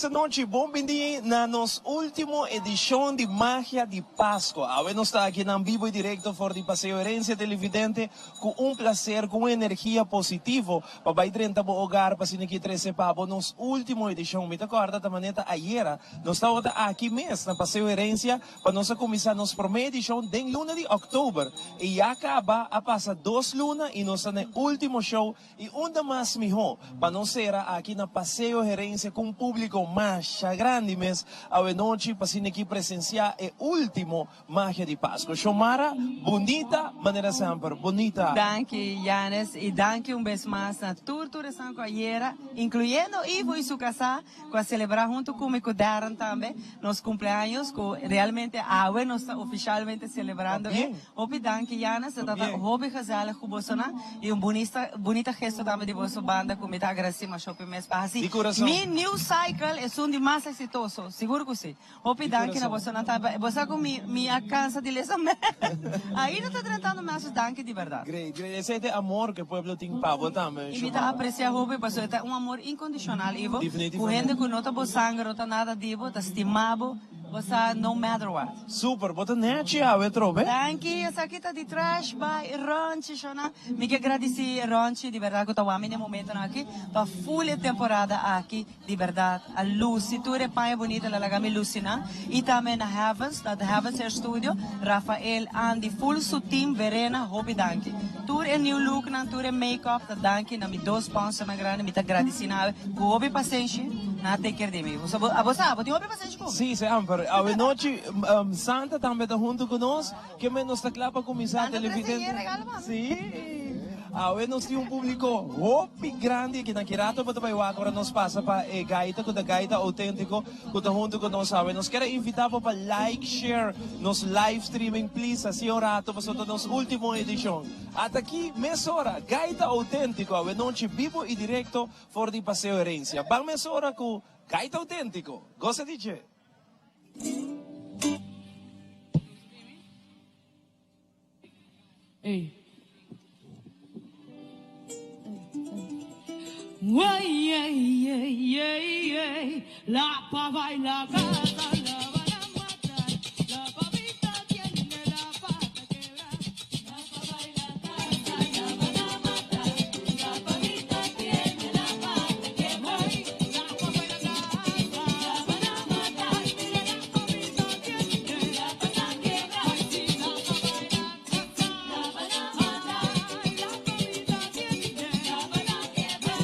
esta noche, bom dia na nos último edición de Magia de Pascua. Ahora nos está aquí en vivo y directo for de Paseo Herencia Televidente con un placer, con una energía positiva para ir 30 hogar, para sin aquí 13 pavo, nos último edición. Me acorda da maneta ayer, nos estamos aqui mesmo na Paseo Herencia para nós começar nos primeira edição de luna de outubro. E acaba a passar 2 lunas e nós estamos no último show e ainda mais melhor para nós ser aqui na Paseo Herencia com um público mais grande mesmo a noite para sin aqui presenciar o último Magia de Pascua. Shomara, bonita maneira sempre, bonita. Danke, Janes, y danke un vez más a Tortura San Coyera, incluyendo Ivo y su casa, que celebrar junto con mi Darren también, los cumpleaños, que realmente ahora nos está oficialmente celebrando. Opi danke, Janes, dat dat hobby gezellig kubosona, y un bonita gesto también de vuestra banda, que me está agradecemos, Opi mes para así. Mi new cycle es un de más exitoso, seguro que sí. Opi danke na vuestra también, vuestra con mi alcanza de lesa. Ahí no está tratando más danke de verdad. Great. Esse é amor que o povo tem para botar, mas. Invita a apreciar Ruby, porque é um amor incondicional, Ivo. Com gente que não está sangue, não está nada divo, está estimado, você no matter what. Super, bota net a trobe. Danke, essa aqui está de trash by Ronchi, Shona. Me que agradecer Ronchi, de verdade que eu estava no momento aqui, tá full temporada aqui, de verdade. A Lucy, tu é pai bonita, ela lagami Lucy, né? E também na Heavens, na Heavens Hair Studio, Rafael, Andy, full su team, Verena, Ruby, danke. Tour é new look, na tour é make-up, tá danke, na mi 2 pounds na grande, me tá agradecendo, com Ruby paciência, na take care de mim. Você, tem Ruby paciência com? Sim, sempre. A noite, Santa também está junto conosco, que menos está claro para começar a televidente. Sim. Ahora nós temos público hopi grande que na Kirato para o agora nos passa para gaita com a gaita autêntico que está junto com nós. Nós queremos invitar para like, share nos live streaming, please, assim um rato para a nossa última edição. Até aqui, meia hora, gaita autêntico, a noite vivo e direto fora de Paseo Herencia. Vamos meia hora com gaita autêntico. Gosta de dizer? Ei. Ay, ay, ay, ay, ay, la pava y la gata la van a matar, la pavita tiene la pata quebrada, la pava y la gata la van a matar, la pavita tiene la pata quebrada, la pava y la gata la van a matar, la pavita tiene la pata quebrada, la pava y la gata la van a matar, la pavita tiene la pata quebrada.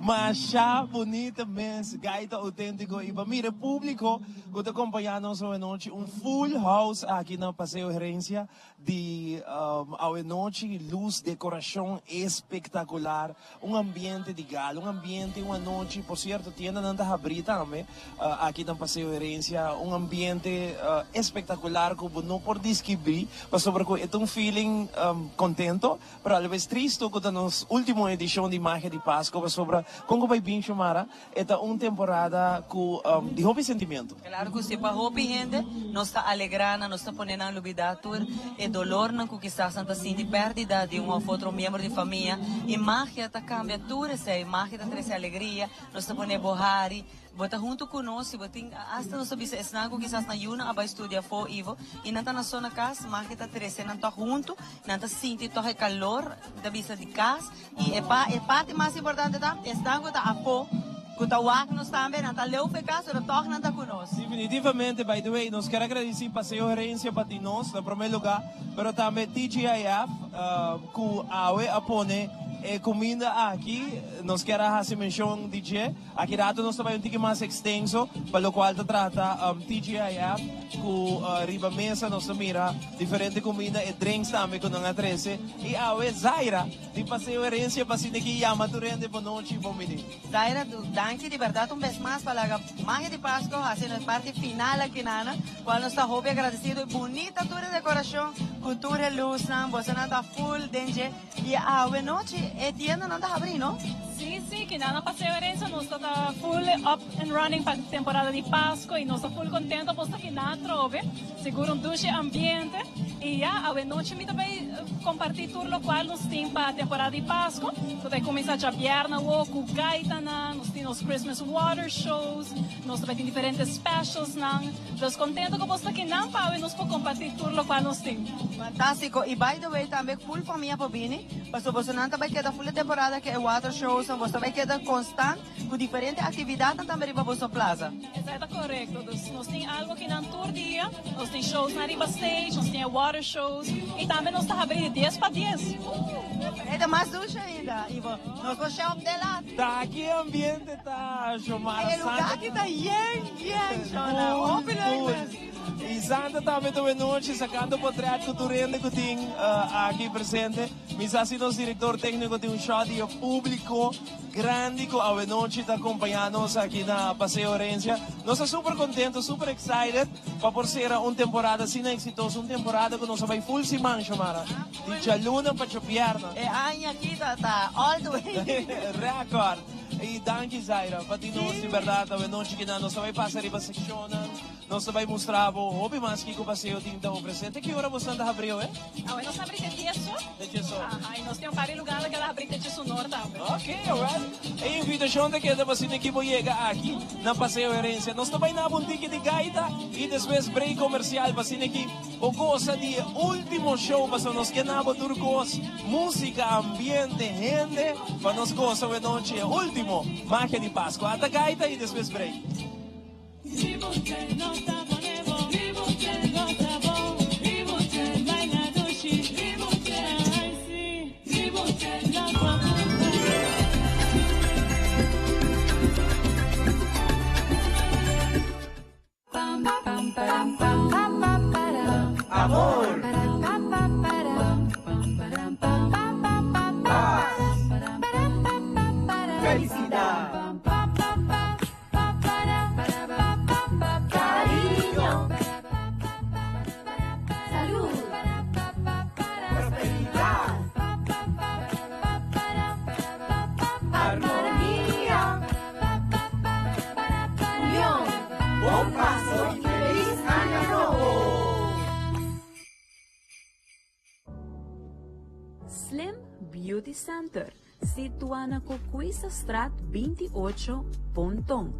Mas siya bonita mes, gaita autêntico. E para mim, público, que te acompanhamos hoje noite, full house aqui na Paseo Herência, de hoje noite, luz, decoração espetacular, ambiente de gala, ambiente, uma noite, por certo, tienda nanta abrir também, aqui na Paseo Herência, ambiente espetacular, que não por descrever, mas sobre que é feeling contento, pero às vezes triste, que na última edição de Magia de Páscoa, sobre como vai bem chamar, é temporada com de hobby sentimento. Claro que se para hobby gente, nós está alegrando, nós está ponendo em lugar tudo, é dolor não que quizás santa assim de pérdida de um ou outro membro de família, e magia está cambia tudo, essa magia está traz alegria, nós está ponendo borrari, bota junto conosco, hasta nós sabemos é algo quizás na Yuna aba estudia for Ivo, e nanta na sua casa, magia está traz, nanta junto, nanta sente todo calor da vista de casa, e é parte mais importante tá, está algo tá apo Kutawak-nos também, nanta leu ficar, só torna nanta conosco. Definitivamente, by the way, nós quero agradecer para a Paseo Herência para nós, no primeiro lugar, mas também TGIF, que a apone comida aqui, nós queremos fazer menção DJ, aqui rato nós também um mais extenso, para o qual trata TGIF, que riba mesa nós mira diferente comida e drinks também com nós 13, e a Zaira, de Paseo Herência, para si que chama durante a noite e bom menino. Zaira, danke de verdade vez mais para a Magia de Páscoa, fazendo a parte final aqui na qual nós está hobby agradecido, bonita toda a decoração, cultura luz, você não está full danger, e a noite e tienda não está abrindo? Sim, que na Paseo Herência nós está full up and running para a temporada de Páscoa e nós está full contento por estar aqui na trove, seguro duche ambiente e a noite me também compartilhar tudo o qual nós temos para a temporada de Páscoa, então começa a vierna com gaita nós temos Christmas water shows, nós também temos diferentes specials nós contento que você aqui na para nós por compartilhar tudo o qual nós temos. Fantástico, e by the way também full família para vir, mas você não também queda full temporada que é water shows, você vai quedar constante com diferentes atividades também para você plaza. Exato, correto. Nós temos algo que na tour dia, nós temos shows na riba stage, nós temos water shows e também nós estamos abrindo 10 para 10. É mais ducha ainda, Ivo. Nós vamos shop de lá. Tá aqui o ambiente tá chamado. É lugar que tá Shona. Open up. E Santa também toda noite sacando o portrait cultural que tem aqui presente. Mas assim nosso diretor técnico tem show de público grande que a noite está acompanhando-nos aqui na Paseo Herência. Nós estamos super contentes, super excited para por ser uma temporada assim exitosa, uma temporada que nós vai full semana chamada. De chaluna para chapierna. É año aqui tá all the way. Record. E danke Zaira, para nós de verdade, a noite que nós vai passar riba section, nós vai mostrar o hobby mais que o passeio tem então presente. Que hora você anda abriu, nós abrimos de Tieso. De Tieso. E nós temos vários lugares que ela abre de Tieso Norte também. Ok, alright. E invitação de que você tem que chegar aqui na Paseo Herência. Nós também na boutique de gaita e depois break comercial para você que o gosta de último show para nós que na turcos, música, ambiente, gente, para nós gosta de noite último Magia de Páscoa. Até gaita e depois break. Amor. Felicidad. Cariño. Salud. Prosperidad. Armonía. Unión. Buen paso y feliz año nuevo. Slim Beauty Center, situada na Coquista Strat 28, Pontong,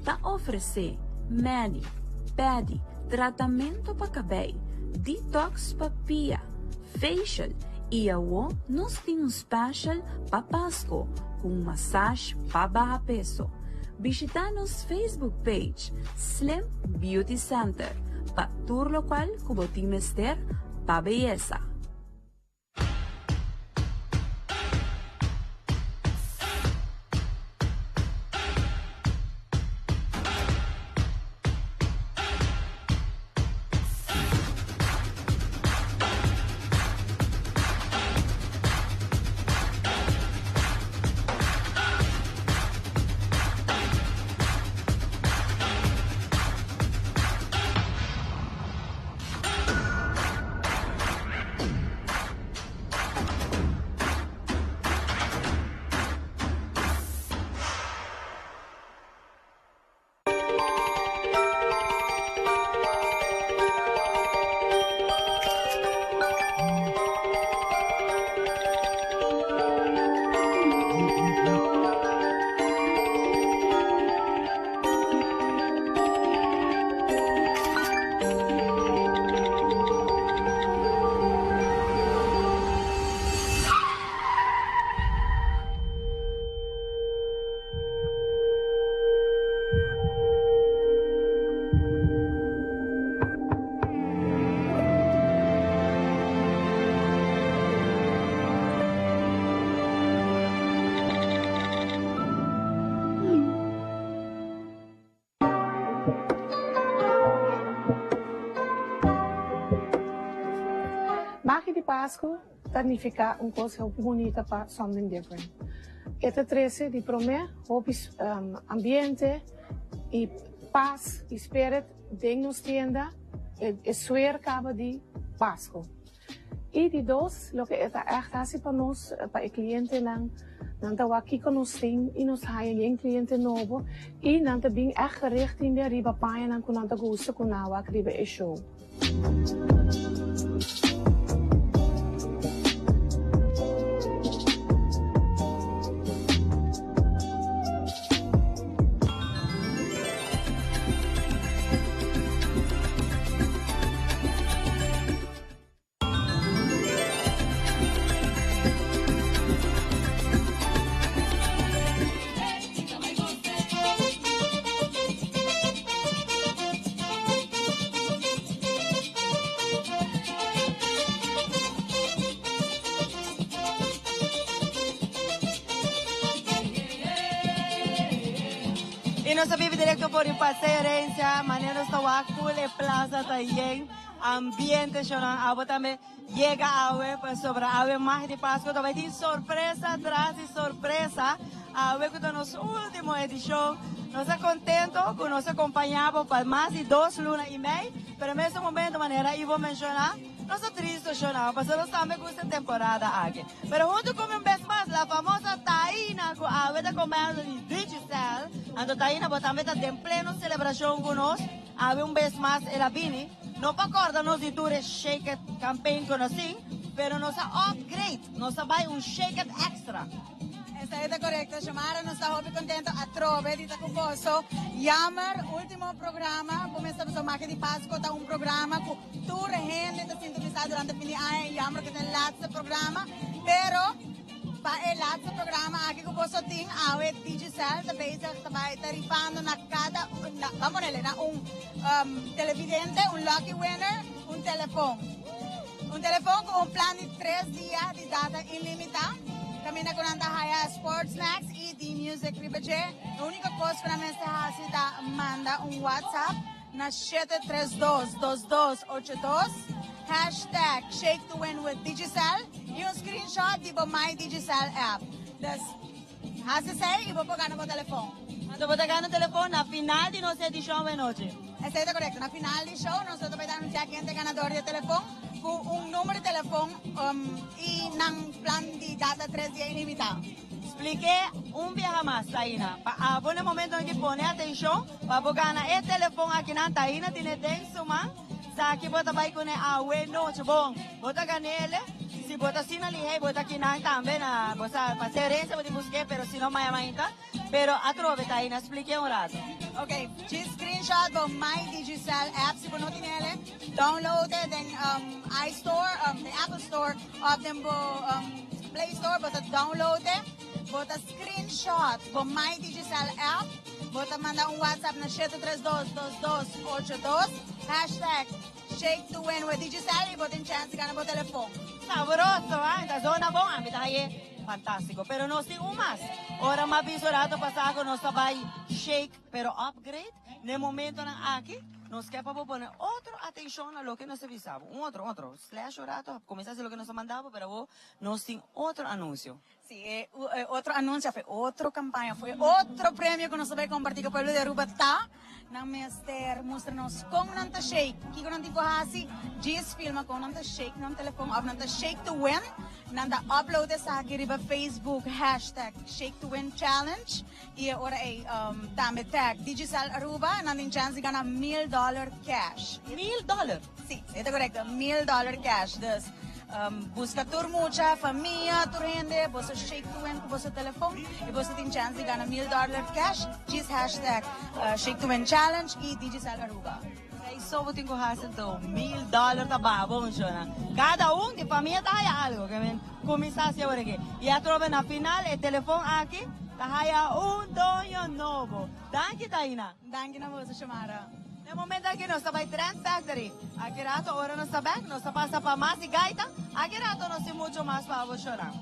tá oferece mani, pedi, tratamento para cabelo, detox para pia, facial e awo nós temos special para Páscoa com massagem para baixar peso. Visita nos Facebook page Slim Beauty Center para tour local que você mester para beleza. Magia de Páscoa significa uma coisa bonita para something different. Este 13 de promete ambiente e paz e spirit dentro nos tienda e suer acaba de Páscoa. E de dois, o que é echt assim para nós, para o cliente não tá aqui com nós tem e nos haya um cliente novo e não tá bem echt gericht in de riba paia não com não tá gosto com não a riba é show. E nós vivemos direto por o Passeio Herencia, maneira está a Cule Plaza também, ambiente chorando, a também chega a sobre a mais de Páscoa, também tem surpresa atrás e surpresa, a que está nossa última edição, nós estamos contentos que nós acompanhamos para mais de 2 lunas e meia, pero nesse momento, maneira, eu vou mencionar, nós estamos tristes chorando, porque nós também com esta temporada aqui. Pero junto com um vez mais, a famosa Taina, que a vez comendo de Digicel, a Taina também está em plena celebração conosco, a vez mais ela vini, não para acordar-nos de dure Shake It campaign que nós sim, pero nós upgrade, nós vai Shake It extra. Esta é correcta, Xiomara, nós estamos muito contentes a trove, dita com posso. Yammer, último programa, começamos a Magia de Páscoa, está programa que toda a gente está sintonizada durante o fim de ano, Yammer que tem o programa, pero para o programa, aqui que posso ter, a Digicel, também está tarifando na cada, vamos nele, na televidente, lucky winner, telefone. Telefone com plan de 3 dias de data ilimitada. Kami na kunanta haya sports snacks e the music ribaje. A única coisa para mim é manda WhatsApp na 732-2282 #Shake to Win with Digicel e screenshot de My Digicel app. Das hasi say ibo po gana mo telefone. Quando vou pegar no telefone, na final de nossa edição de noite. Esta é correto. Na final do show, nós vamos anunciar quem é ganador de telefone. Com número de telefone e ng plan de data 3 dias ilimitado. Expliquei vez mais, Taina. Para no momento em que põe atenção, para pegar o telefone aqui na Taina, tem suma, sa aqui bota vai com a noite bom, bota ganele, se bota assim ali, bota aqui na também na, bota paciência, bota buscar, pero se não mais ainda, pero atrove Taina, expliquei rato. Ok, just screenshot do My Digicel app, se você não tem ele, download it in iStore, the Apple Store, of them Play Store, bota download it, bota screenshot do My Digicel app, bota manda WhatsApp na 732-2282, #Shake to Win with Digicel e bota chance de ganhar o telefone. Saboroso, esta zona bom, a mitad aí. Fantástico, pero nós temos mais. Ora, mais visorado passado, nós vai shake, pero upgrade. No momento na aqui, nós queremos poner outra atenção a lo que nós avisamos. Outro. Slash orato, começasse lo que nós mandava, pero nós temos outro anúncio. Sim, outro anúncio, foi outra campanha, foi outro prêmio que nós vamos compartilhar com o povo de Aruba, tá? Na Mester, mostra-nos como não tá shake. Que não tipo assim, diz filma como não tá shake, não telefone, não tá shake to win. Nanda upload sa aqui riba Facebook #Shake to Win Challenge e ora ay tame tag Digicel Aruba nandin chance de ganhar $1,000 cash. $1,000? Sim, é correto, $1,000 cash. Das busca tur mucha família, tur gente, você Shake to Win com você telefone e você tem chance de ganhar $1,000 cash. Diz #Shake to Win Challenge e Digicel Aruba. Só vou ter que fazer então $1,000 tá bom, funciona. Cada de família tá aí algo, que começar a ser aqui. E a trova na final, o telefone aqui, tá aí dono novo. Danke, Taina. Danke na você, Xiomara. No momento aqui nós estamos em Trend Factory. Aqui rato, agora nós estamos back, nós passa para mais e gaita. Aqui rato nós temos muito mais para você chorar.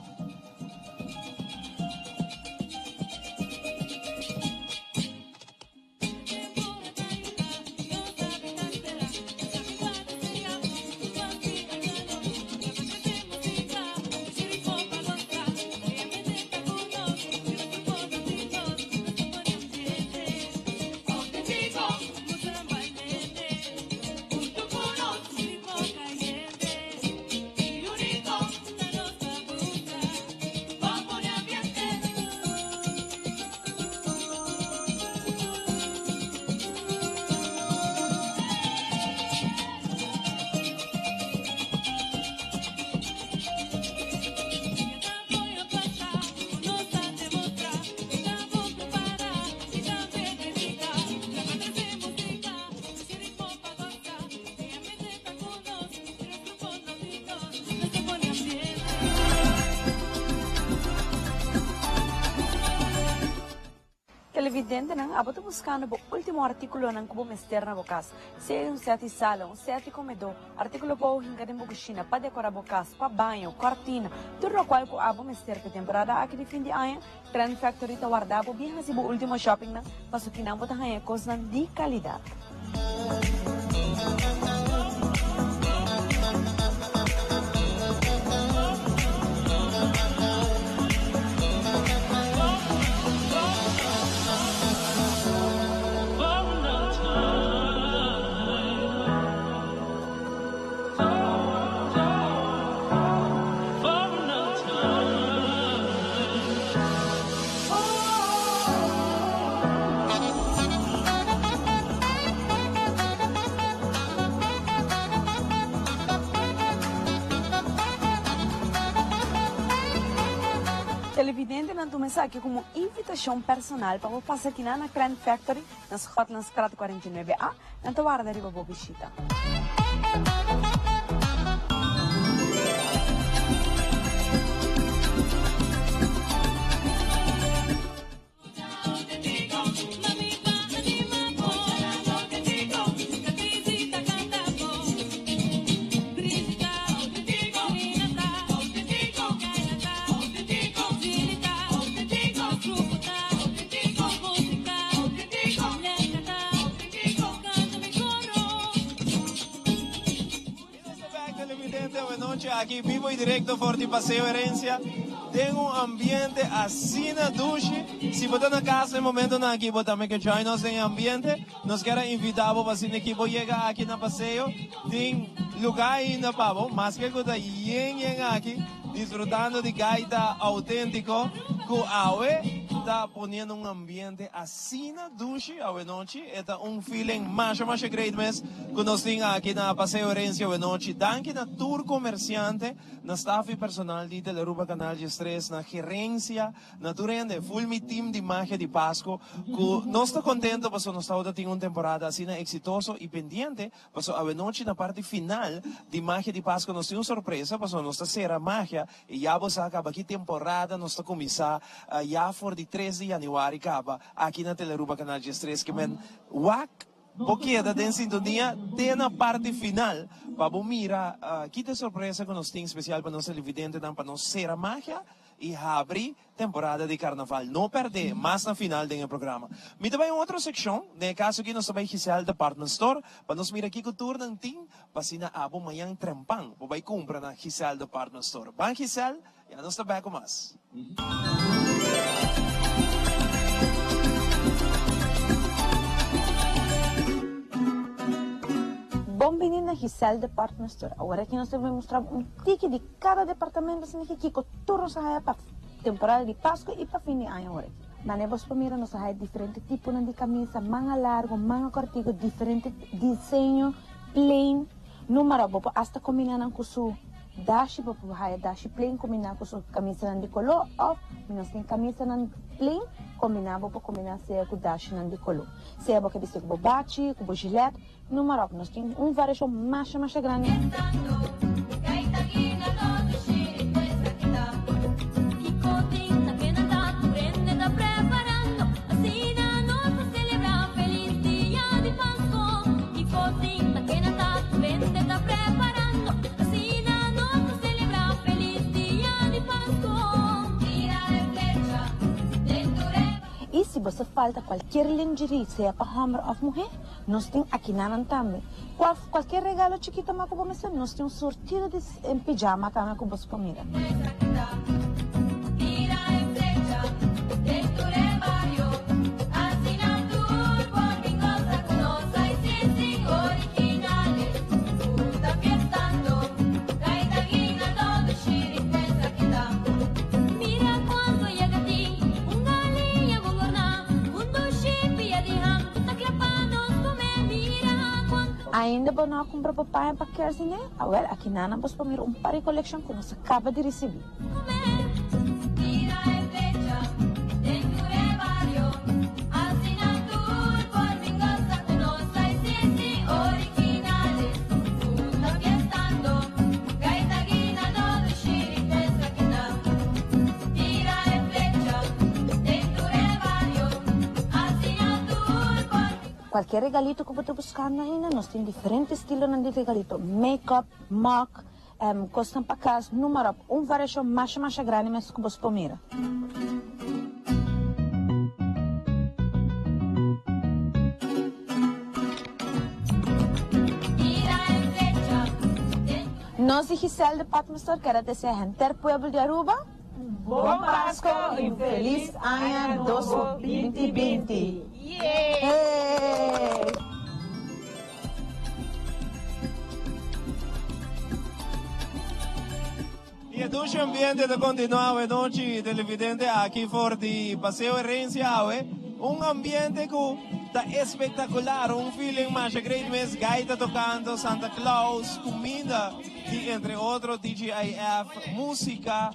Televidente nang abot buscando po último artikulo ng kubo mister na bukas. Siya yung seti salon, seti komedor, artikulo po hingga din bukusina, pa dekora bukas, pa banyo, cortina, turno qual ko abo mister ke temporada aqui de fim de ano, Trend Factory tawarda po bihan si bu último shopping na pasukin ang botang hayakos ng di kalidad. Televidente ng tumesa aqui como invitação personal para passar aqui na Trend Factory, na Scotland Strat 49A, na Tawara da Riba Bobishita. Aquí vivo y directo Forti Paseo Herencia. Tengo un ambiente así na duche. Si botan a casa en momento na aquí, botame que join nos en ambiente. Nos queda invitado para si el equipo llega aquí na paseo. Ten lugar ahí na pavo. Más que cosa yen aquí. Disfrutando de gaita auténtico. Con awe. Está poniendo un ambiente así na duche. Awe noche. Está un feeling más great mes. Que nos tenga aquí na Paseo Herencia awe noche. Danke na tour comerciante. Na staff personal de Teleruba Canal de Stress. Na gerencia. Na turende. Full mi team de magia de Pasco. Que no está contento. Paso nos está teniendo una temporada así na exitoso y pendiente. Paso awe noche na parte final de magia de Pasco. Nos tiene una sorpresa. Paso nos está será magia. E já você acaba aqui temporada. Nos está começar. Já for de 13 de januário acaba. Aqui na Teleruba Canal de Stress. Que men. Wak. Porque da den sintonia tem na parte final para mira que te surpresa que nós tem especial para nós televidente para nós ser a magia e abrir temporada de carnaval não perder mais na final do programa. Me também outra secção no caso que nós também Giselle Department Store para nós mira aqui que tour não tem para sina abo manhã trempang para vai comprar na Giselle Department Store. Bang Giselle, já nós está bem com mais. Bom-vindo na Giselle Department Store. Agora aqui nós vamos mostrar um tique de cada departamento assim que com tudo sa para temporada de Páscoa e para fim de ano agora. Na nebos primero nós há diferente tipo de camisa, manga largo, manga cortigo, diferente desenho, plain, número bopo hasta combinar com su dashi bopo haya dashi plain combinar com su camisa de color ou nós tem camisa plain combinar bopo combinar se com dashi de color. Se é boca de ser com bachi, com gilet, número nós tem variação mais grande. E se você falta qualquer lingerie, seja para homem ou mulher, nós temos aqui na também. Qualquer regalo chiquito que você nós temos um sortido de pijama também que você pode mirar. Ainda bom não comprar papaya para quer assim, né? Well, aqui na nós vamos um par de coleção que nós acaba de receber. qualquer regalito que você buscar ainda, nós temos diferentes estilos de regalito. Make-up, mock, costam para casa, número, variação mais grande, mas que você mira. Nós de Giselle Department Store quero desejar ter pueblo de Aruba Bom Páscoa e feliz ano 2020. Hey! Y el dulce ambiente de continuar noche televidente aquí por the Paseo Herencia, un ambiente que está espectacular, un feeling más great mes, gaita tocando, Santa Claus, comida, y entre otros DJIF, música,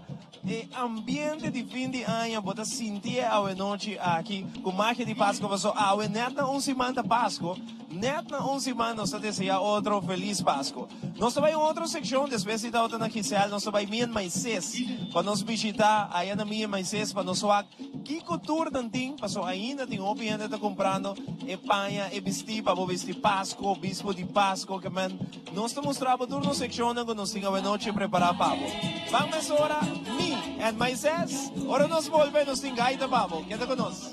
ambiente de fin de año, bota sentir a noche aquí, con magia de Pascua, pasó a neta un semana de Pascua, neta un semana nos desea otro feliz Pascua. Nós vai em outra secção, depois de estar na Giselle, nós vai em Maisés, para nos visitar aí na minha Maisés, para nos ver que cultura tem, para ainda tem o cliente está comprando, panha, vestir, para vestir Páscoa, bispo de Páscoa, que man, nós estamos mostrando toda a secção que nós temos a noite preparar para vamos agora, me and Maisés, agora nós volvemos, nós temos gaita para queda conosco.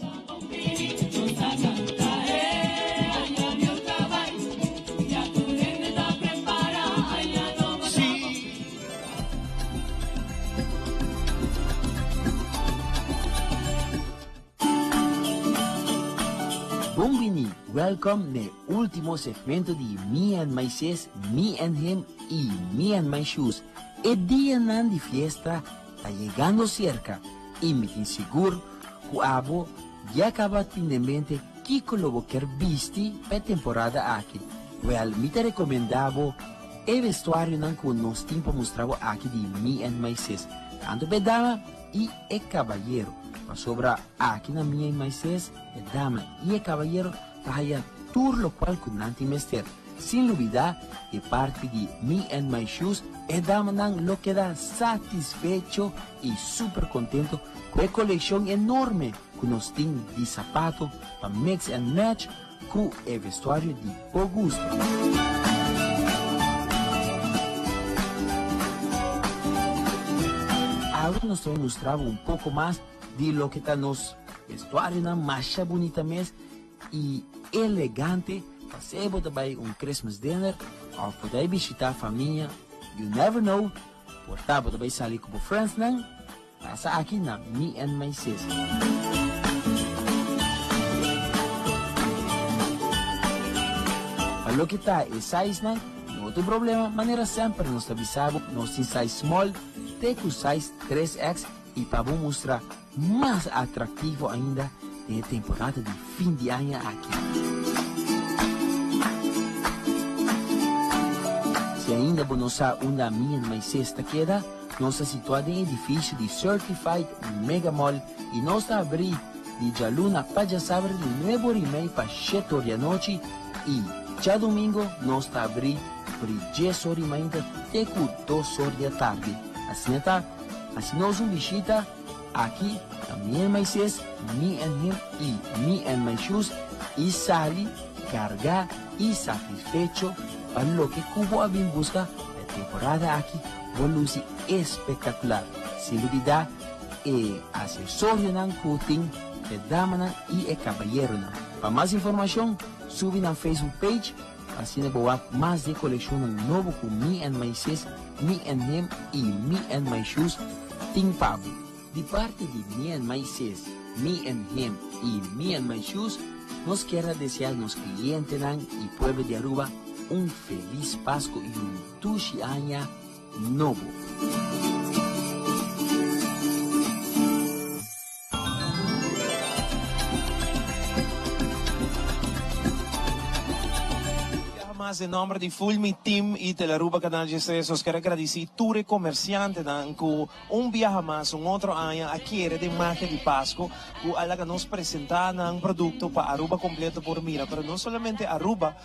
Bumbini, welcome no último segmento de Me and My Sis, Me and Him y Me and My Shoes. El día de fiesta está llegando cerca y me inseguro que abo ya acaba finalmente que lo que visti para temporada aquí. Well, me te recomendavo el vestuario que nos tiempo mostraba aquí de Me and My Sis, tanto de dama y el caballero. Sobra aquí na minha Maisés, a dama e o caballero traem tudo lo qual com nanti mester. Sem olvidar, de parte de Me and My Shoes, a dama não lo queda satisfecho e super contento com a coleção enorme que nós temos de sapato para mix and match com o vestuário de bom gosto. Agora nós vamos mostrar pouco mais de lo que está nos vestuário na marcha bonita mesmo e elegante para ser também Christmas dinner ou poder visitar a família, you never know, portar também sair com friends não, passa aqui na Me and My Sis. Para lo que está é size não tem problema, maneira sempre nos avisamos, nós tem size small, tem com size 3X e para mostrar mais atrativo ainda de temporada de fim de ano aqui. Se ainda não sabe onde a minha mais sexta queda, nós estamos situados em edifício de Certified Mega Mall e nós estamos abrindo de Jaluna para saber de 9h30 para 7h da noite e já domingo nós estamos abrindo por 10h30 até 2h da tarde. Assim está, assim nós visita aqui a Me and My Sis, Me and Him e Me and My Shoes e sali, carga e satisfecho para lo que Cubo abin busca la temporada aqui con luce espectacular. Sin olvidar accesorio nan cutting, de dama e caballero nan. Para mais informação, sube na Facebook page, assim boa mais de coleção novo com Me and My Sis, Me and Him e Me and My Shoes, Ting Pablo. De parte de Me and My Sis, Me and Him e Me and My Shoes, nos quero desejar nos clientes e pueblo de Aruba feliz Pascua e tushi año novo. más, en nombre de Fulmi Team y Teleruba Canal G3, os quiero agradecer a todos los comerciantes que un viaje más, un otro año, adquiere de magia de Pasco, que nos presentan un producto para Aruba completo por mira, pero no solamente Aruba,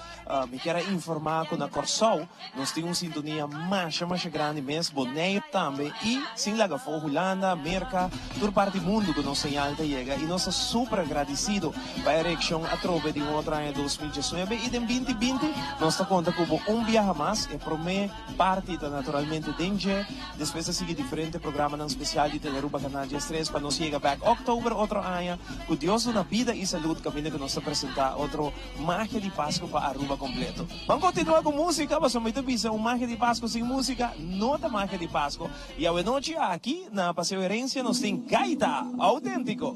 me quiero informar con la Corsou, nos tiene una sintonía más grande, más Bonaire también, y sin la gafo, Holanda, América, toda parte del mundo que nos señal te llega, y nos súper agradecido para la elección a través de otro año 2019 y de 2020 nos está conta como un viaje más y por mí parte naturalmente de después sigue diferentes programas especial de Teleruba Canal G3 para nos llega back octubre otro año con Dios una vida y salud camino que nos presenta otro magia de Pascua para Aruba completo. Vamos a continuar con música, mas me dice un magia de Pascua sin música, no está magia de Pascua y a noche aquí na Paseo Herencia nos tiene Gaita Auténtico.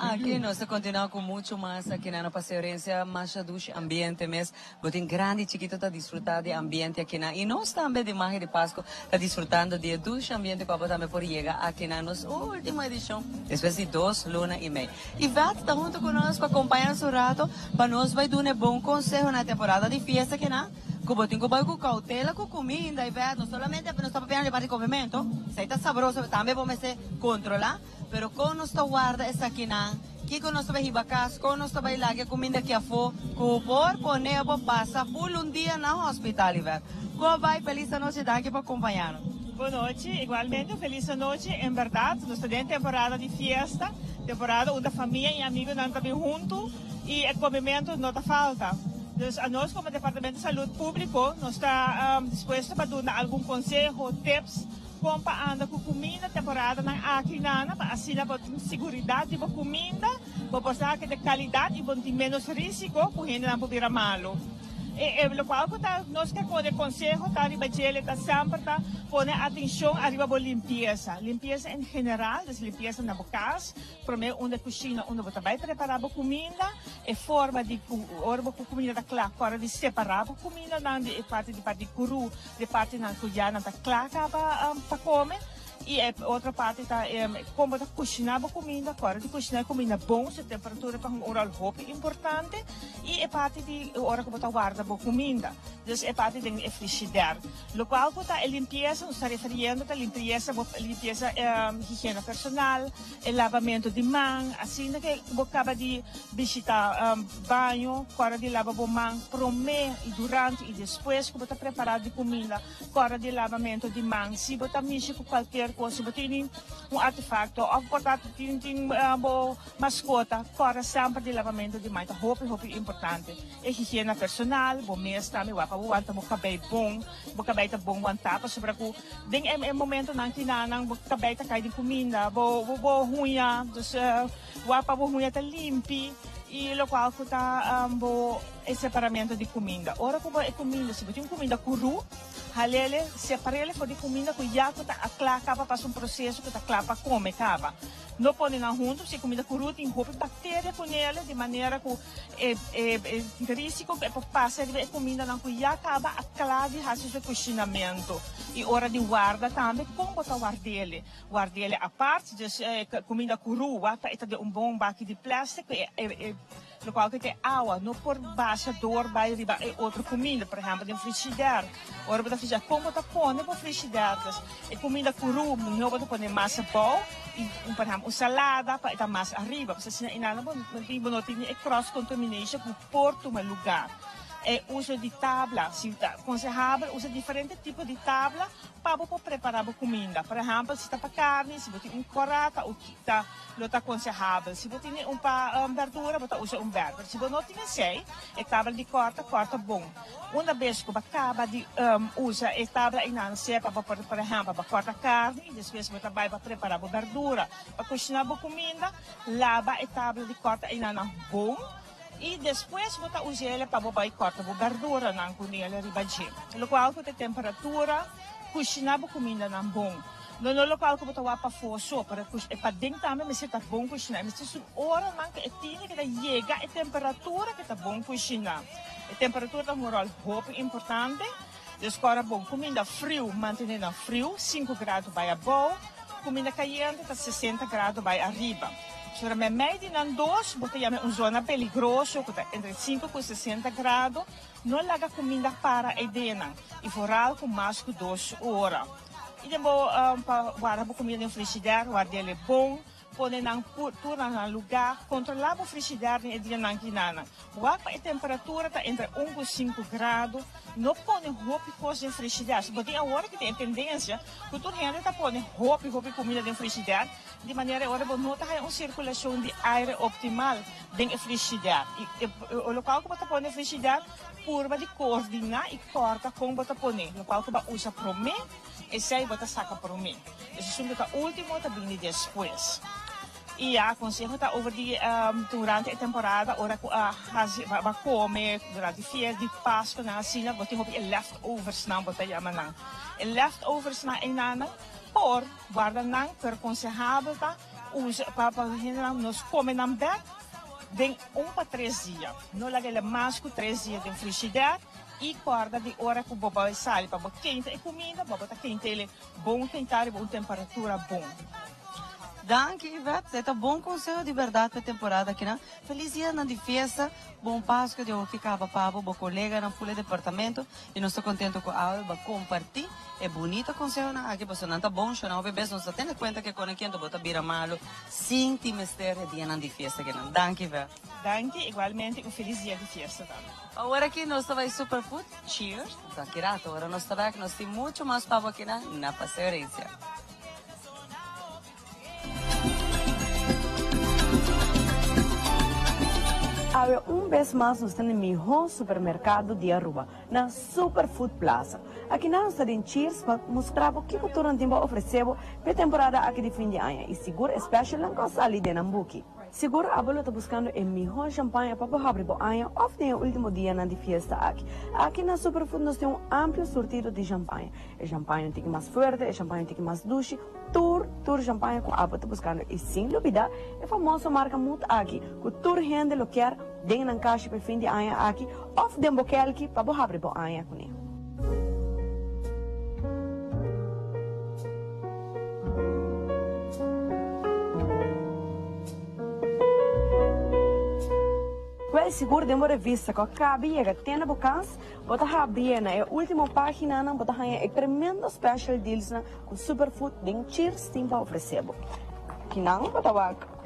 Aqui nós continuamos com muito mais aqui na Paseo Herencia, mais dos ambiente mesmo, botem grande e chiquito tá desfrutando de ambiente aqui na e nós também de Magia de Pascua tá desfrutando de dos ambiente que também por chegar aqui na nossa última edição, depois de 2 lunas e meia. E vai estar junto conosco acompanhando o rato, para nós vai dar um bom conselho na temporada de festa aqui na Cubotinho com cautela, com comida, e não solamente para nós estar de movimento, se está saboroso, também vamos controlar, pero com nossa guarda essa aqui na que com nosso behibacas, com nosso bailage, comida que a for, por poner, passa por dia na hospital, Como vai, feliz noite daqui para acompanhar. Boa noite, igualmente, feliz noite, em verdade, nós estamos em temporada de festa, temporada onde a família e amigos não estão juntos e o movimento não está falta. Então, nós, como Departamento de Saúde Público, nós estamos dispostos para dar algum conselho, tips, como para andar com comida temporada preparada na akinana para assim na segurança de comida, para mostrar que de qualidade e de menos risco, por gente não pode malo. O qual nós que com o conselho tá riba ele tá sempre tá pone atenção arriba a limpeza em geral, das limpeza na bocas, primeiro onde cozinha onde você vai preparar a comida, e forma de hora a comida da clara, hora de separar a comida na de parte cru, de parte na cuiana da clara para comer. E outra parte tá como está cozinhar a comida, hora de cozinhar a comida bom, se temperatura para um oral roupa importante, e é parte de hora que você guarda a comida, então é parte de frigideira. O qual está a limpeza, nos está referindo a limpeza higiene personal, o lavamento de mão, assim que você acaba de visitar banho, hora de lavar a mão, promê e durante e depois que você preparar de comida, hora de lavamento de mão, se você mexe com qualquer se você tem artefacto, ou portanto tem mascota, fora sempre de lavamento de mão, roupa importante. E higiene personal, bom mês também, o cabelo bom, o tapa, sobre que tem momento na que o cabelo cai de comida, o unha, o unha está limpo, e o qual está o separamento de comida. Ora, como é comida, se você tem comida cru, halele separele for de comida que já está a clara para um processo que está clara para comer cava. Não pode não junto, se comida cru tem roupa bactéria com ela de maneira que é risco que passa de comida não que já acaba a clara de fazer o cozinhamento. E hora de guarda também, como botar guardele a parte de comida cru, está de bom baque de plástico no qual tem água, não por baixo, dor, vai riba outra comida, por exemplo, de frigideira. Ora, você frigideira, como você põe para frigideira? E comida cru, não você põe massa boa, e, por exemplo, salada, para dar massa arriba. Você se não tem cross-contamination, com porto no lugar. Uso de tabla, se aconselhável, usa diferentes tipos de tabla para preparar a comida. Por exemplo, se está para carne, se você tem corata, o que está aconselhável. Se você tem verdura, você usa verdura. Se você não tem sei, é tabla de corta bom. Uma vez que você acaba de usar a tabla e não sei, por exemplo, para cortar carne, e depois você vai para preparar a verdura, para cozinhar a comida, lava a tabla de corta e não bom. E depois você usa ela para você cortar a verdura na comida ribadinha. O qual tem temperatura, cozinhar a comida não bom. No local que você vai para fosso, para dentro também, mas está bom cozinhar. Mas se hora não que tem que chega a temperatura que está bom cozinhar. A temperatura da moral roupa importante. Descora bom comida frio, mantendo frio, 5 graus vai a bom. Comida caliente está 60 graus vai arriba. Se você mede em dois, você chama uma zona peligrosa, que está entre 5 e 60 graus, não larga comida para a dentro. E foral com mais de 2 horas. E depois, para guardar a comida no frigideira, guardar ele bom, pôr no lugar, controlar a frigideira e dia não quinana. A temperatura está entre 1 e 5 graus, não pode roupa e coisa em frigideira. Se você tem a hora que tem tendência, que todo mundo está pondo roupa e comida em frigideira, de maneira que você não tem uma circulação de ar optimal dentro da frigideira. O local que você põe na frigideira, curva de coordenar e corta como você põe. O local que você usa para mim, esse aí você saca para mim. Esse é o último, está vindo depois. E aconselho está durante a temporada, ora vai comer durante festa de Páscoa na China, você tem leftovers não você chama não. Leftovers na inana, por guarda não per aconselhável tá, usa para nós comer na bed, vem 1 para 3 dias. Não larga mais que 3 dias de frigideira. E guarda de hora que o bobo sai para quente e comida, bobo está quente ele bom quentar boa temperatura bom. Dank, Ivete. Þetta bom conselho de verdade da temporada aqui, né? Feliz dia de festa, bom Páscoa, de eu ficava para o colega no full departamento e não estou contente com a Alba compartilhar. É bonito conselho, né? Aqui você não está bom, não bebês, não está tendo conta que quando quem bota vira malo, sinti mistério dia de festa aqui, né? Dank, Ivete. Dank, igualmente, um feliz dia de festa também. Agora aqui nós estamos Superfood, cheers. Aqui agora nós estamos aqui, nós temos muito mais para aqui na Passeio. Ahora, vez más, nos está en el mejor supermercado de Aruba, na Superfood Plaza. Aqui na nossa Cheers, mostrava que o turno tempo ofereceu para a temporada aqui de fim de ano e seguro especial não costa ali de Nambuki. Seguro a bola está buscando o melhor champanhe para abrir o ano, ou tem o último dia na fiesta aqui. Aqui na Superfood nós temos amplo sortido de champanhe. O champanhe tem mais forte, o champanhe tem mais doce, tour champanhe com a bola está buscando e sem dúvida é a famosa marca muito aqui, que tour gente lo quer dentro na caixa para fim de ano aqui, ou tem boquel aqui para abrir o ano com ele. Well, seguro demora vista que cabe chega tendo bocas, bota abrir na última página na bota ganha tremendo special deals na com Superfood den Cheers tem para oferecer. Que não bota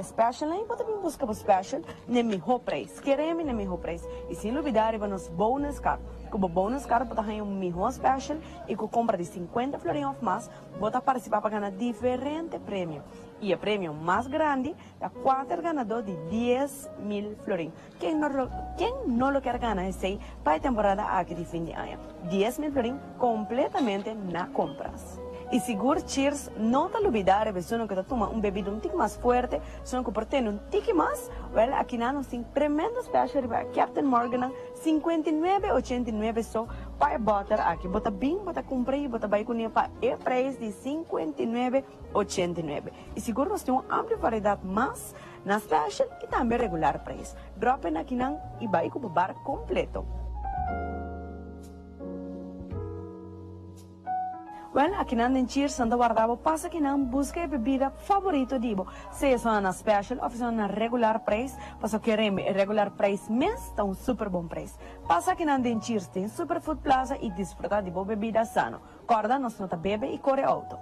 special nem bota bem busca por special nem melhor preço, queremos nem melhor preço e sem duvidar para nos bonus card. Como bonus card bota ganha melhor special e com compra de 50 florin of mais bota participar para ganhar diferente prêmio. E o prêmio mais grande é 4 ganadores de 10.000 florin. Quem não lo quer ganhar esse para a temporada aqui de fim de ano. 10.000 florin completamente na compras. E seguro Cheers não te olvidar a pessoa que toma bebida tique mais forte, só que por ter tique mais, well, aqui nós tem tremendo special para Captain Morgan, 59,89 só para butter aqui, bota bem, bota comprar, bota vai com para o preço de 59,89. E seguro nós temos uma ampla variedade mais na special e também regular preço. Dropen aqui não e vai com o bar completo. Well, aqui na Cheers anda guardado passa que não busca a bebida favorita dibo. Se é só na special ou se é na regular price, passa que regular price mês está um super bom preço. Passa aqui na Cheers tem Superfood Plaza e desfruta de boa bebida sano. Corda nós nota bebe e corre auto.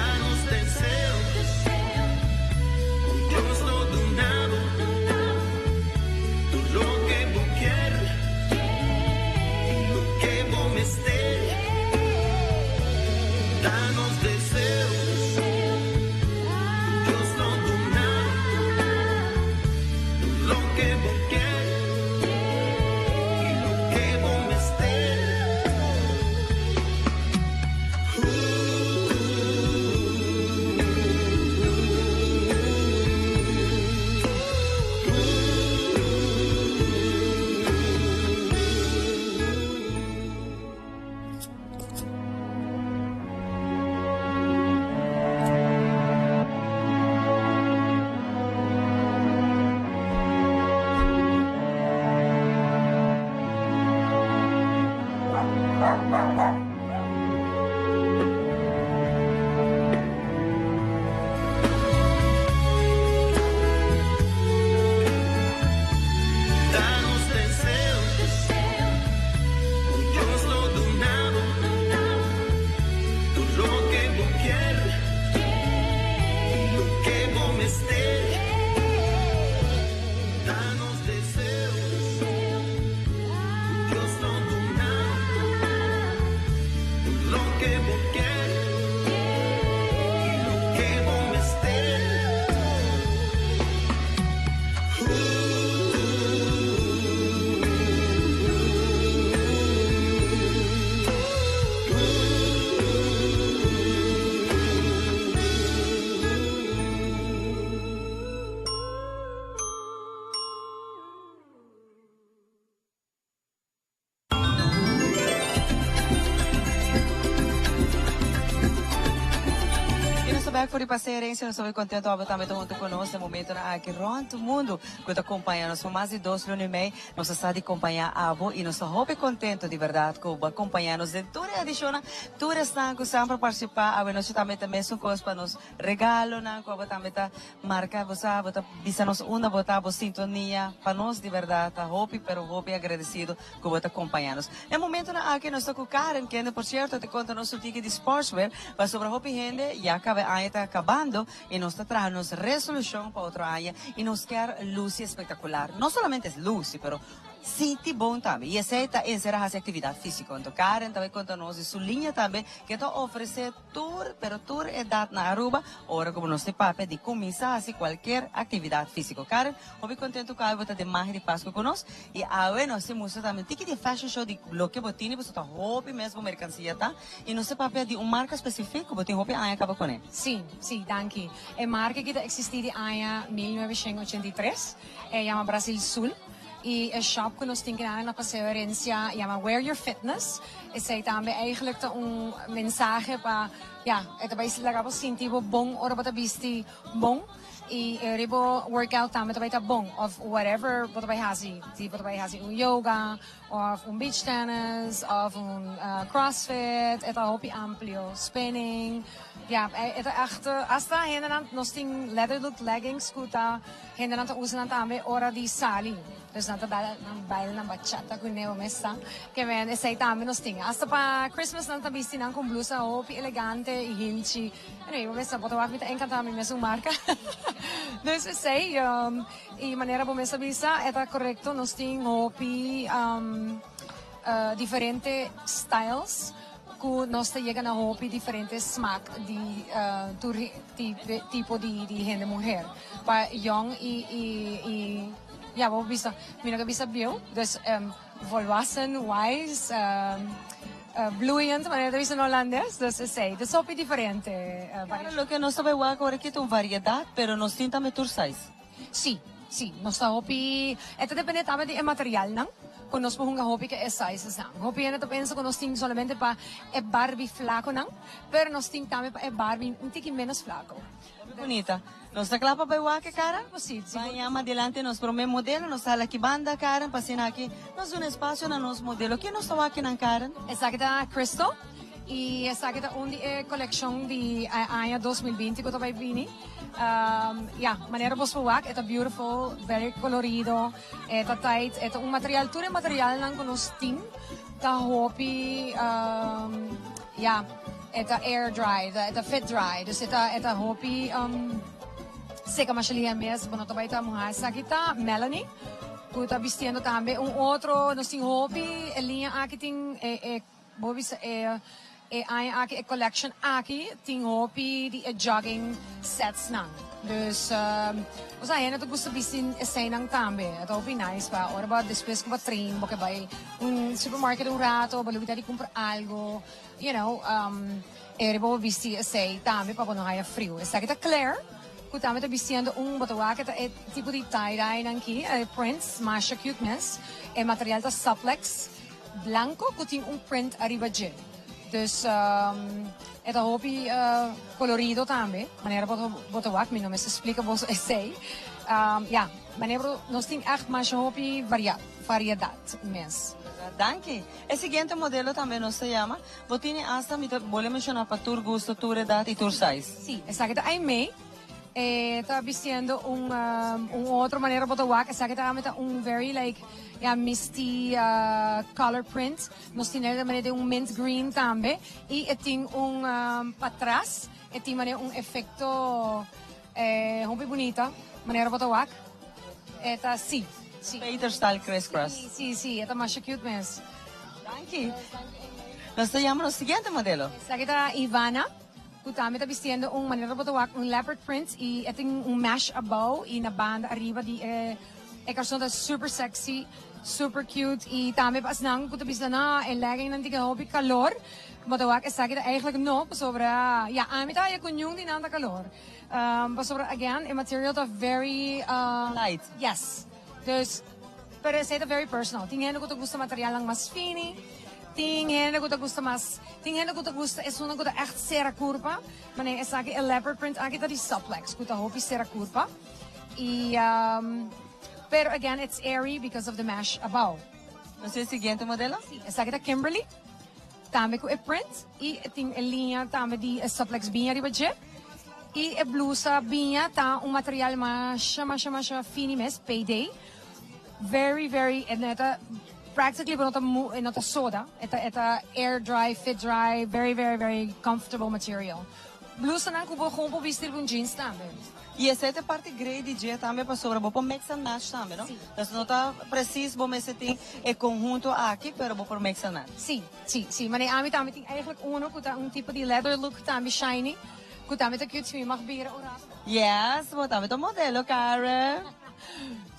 Danos deseo, Dios no Danos deseo, Dios lo donado, lo que vos quieres, lo que vos me estés. Danos deseo, Dios lo donado, lo que vos quieres, lo que vos me estés. Back for the Passeirência, nós estamos contentes de estar junto conosco no momento aqui todo mundo que está acompanhando por mais de 2 anos e meio, nós estamos acompanhando a avó e nós estamos muito contentes de verdade que acompanhar-nos de toda a edição, toda esta que sempre participar, a nós também são coisas para nos regalo, que a também está marca, você bisa nos uma botar a sintonia para nós de verdade, hope, pero hope agradecido que você acompanhar-nos. No momento aqui nós estamos com Karen, que por certo te conta nosso ticket de sportswear, mas sobre hope gente, já acaba está acabando y nos está trayendo resolución para otro año y nos queda luz espectacular. No solamente es luz, pero City bom também. E essa é a atividade física. Então, Karen também conta-nos de sua linha também, que está oferecendo tour, pero tour é dado na Aruba, ora como nós temos papel de começar assim qualquer atividade física. Karen, eu contento que a você de mais de Páscoa conosco e agora nós temos também ticket de fashion show de lo que botini, você está roupa mesmo mercancia, tá? E nós temos papel de uma marca específica, botini roupa aí acaba com ele. Sim, danke. A marca que existe de año 1983, chama Brasil Sul. E a shop que nós temos na Paseo Herencia chama Wear Your Fitness. Essa é também eigenlijk mensagem para, het bij sila kapos sintibo bom, ora bata bisti bom. E ribo workout também tá bom, of whatever bata bij hazi. Tipo bata bij hazi yoga, of beach tennis, of crossfit, het hopi amplio, spinning. Ja, het echt, hasta henderant nós tem leather leggings kuta, henderant usan também ora di sali. Dus nata baile na bachata com neo messa, que men essa também nós tem. Hasta para Christmas nanta bistinan com blusa hopi elegante e hilchi. Neo messa bota wak mit encanta mi mesmo marca. Dus sei e maneira bom messa bisa, eta correcto nós tem hopi diferente styles. Nós chegamos a hopi diferentes smaak de tipo de gente mulher. Para young ja, we bisa, minag bisa bio, dus volwassen, wise, bloeiend, wanneer is in Hollandes, dus sei, dus op diferente. Lo que nós sabemos agora que tem variedade, pero nós temos também tour size. Sim, nós está hopi, ito depende também de material, não? Quando nós podemos hopi que é size, não? Hopi é penso que nós temos solamente para Barbie flaco, não? Pero nós temos também para Barbie um pouquinho menos flaco. Bonita. Nos taklapa ba iwake, Karen? Sim. Vai adelante nos prome modelo, nos sala aqui banda, Karen, pasina aqui. Nos um espaço na nos modelo. Que nos tawa aqui ng Karen? Essa aqui tá Crystal. E essa aqui tá onde é coleção de ano 2020 que eu vai vir. Maneira vos puwak, ito beautiful, very colorido, ito tight, ito material, tudo material lang ko nos team, ta hopi, ito air dry, ito fit dry, dus ito hopi, seca machaliha mes, bono to ba ito mga sa kita, Melanie, kuta bistiendo tambe, outro, nos ting hopi, linha akiting, bobis, a collection aqui tem hopi de jogging sets nan. Dus o sea, het gusto bisin escenang tambe. Ito hopi nice pa. Ora ba depois ko ba train bo bay supermarket un rato, balubita di comprar algo, you know, bo bisti essay tambe pa quando haya frio. Essa aqui tá Claire. Kutame tá bistiendo botawaka tá tipo de tie-dye nan ki, prints, masha cuteness, material tá suplex, blanco, kuting print arriba gel. Dus ito hopi colorido tambe, manera botawak, mi no me explica vos essay. Wanneer nós temos echt mais hopi variedade mesmo. Danke. O seguinte modelo também não se chama. Você tem hasta, vou mencionar para tu gosto, tu edad e tu size. Sim, exacto. Aí me está vestindo outra maneira para o exacto. Está very like misty color print. Nós temos mint green também e tem para trás tem efeito muito bonita maneira para o Eta sim. Sim. Peter style crisscross. Sim, é mais cute mesmo. Danke. Nós chamamos o seguinte modelo. Essa aqui é Ivana, que também está vestindo maneira para leopard print e tem mesh above e na banda arriba de é super sexy, super cute e também pas nang que está vestindo legging nanti que hobby calor, mas essa aqui eigenlijk não sobre ja, amit ay kunyung din nanda calor. Sobre again, a material that very light. Yes. Dus, pero esse é very personal. Tem gente que gosta de material mais fino, tem gente que gosta mais, tem gente que gosta é uma coisa echt cera curva, mas essa aqui é leopard print, aqui tá de suplex, que tá roupa cera curva. E pero again, it's airy because of the mesh above. Não sei o seguinte modelo? Essa aqui é Kimberly, também com print e tem a linha também de suplex bem arriba de. E a blusa binha tá material mais fino mesmo, payday. Very, practically not a soda. It's air dry, fit dry, very comfortable material. Blusa não kubo gewoon vestir com jeans também. E essa é a parte grande de também para sobre vou mix and match também, não? Então não tá preciso vou meter tem é conjunto aqui, pero vou por mix and match. Sim. Mas a mim também tem eigenlijk tipo de leather look também shiny. Que também tá cute, me mag bieren orar. Yes, vou também o modelo, Karen.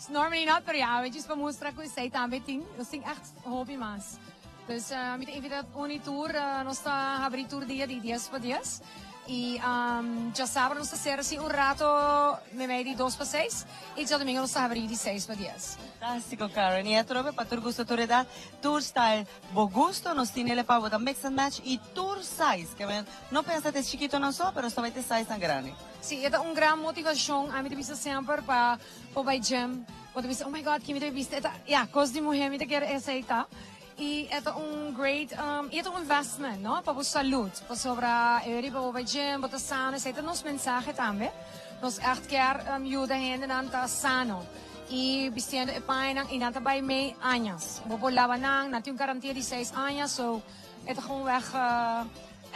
Normally not, pero ja, weet je, para mostrar que sei também tem, nós tem echt hobby mas. Dus met even tour, nós está abrir tour dia de 10 para 10. E já sábado nós está assim rato me meio de 2 para 6 e já domingo nós está abrir de 6 para 10. Fantástico, Karen. E trove para tu gusto tu edad, tour style, bo gusto nos tiene le pavo da mix and match e tour size, que não pensa ter chiquito não só, pero só vai ter size tão grande. Sim, é grande motivação a mim de vista sempre para o gym. Pode dizer, oh my God, que me deve vista, ja, coisa de mulher me quer aceitar. E é great, é investment, não? Para a saúde, para sobre a para gym, para sano, esse é nosso mensagem também. Nós echt quer ajuda a gente a sano. E vestindo a paina e nada vai meio anos. Vou por lá banang, não tem garantia de 6 anos, so é gewoon weg,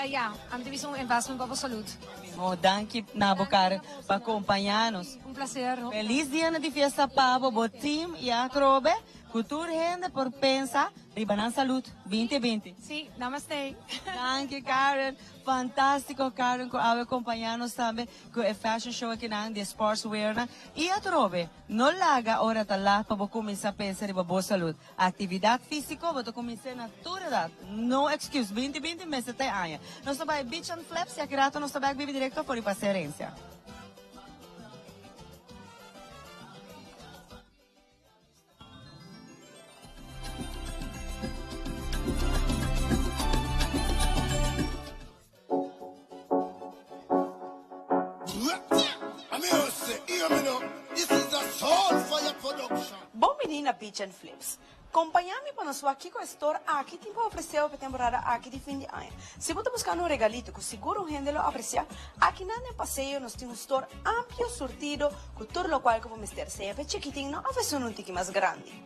ja, a mim é investment para a saúde. Oh, danke, Nabucar, para acompanhar-nos. Prazer, não? Feliz dia de festa, Pavo, bo team e a Crobe. Cultura Rende por Pensa, Ribanan Salud 2020. Sim, namaste. Danke, Karen. Fantástico, Karen, que acompanhar-nos também com o fashion show aqui na de sportswear. E a Trobe, não larga hora tá lá para começar a pensar em boa saúde. Atividade física, vou começar na tua idade. No excuse, 2020 meses até anos. Nós vai beach and flaps e aqui rato nós vai viver direto por passearência. Bom menina Beach and Flips. Acompanha-me para nós aqui com a store aqui tem para oferecer a temporada aqui de fim de ano. Se você buscar um regalito que seguro um rendelo apreciar, aqui na passeio nós temos um store amplo sortido com tudo o qual que vamos ter sempre chiquitinho, a versão um tique mais grande.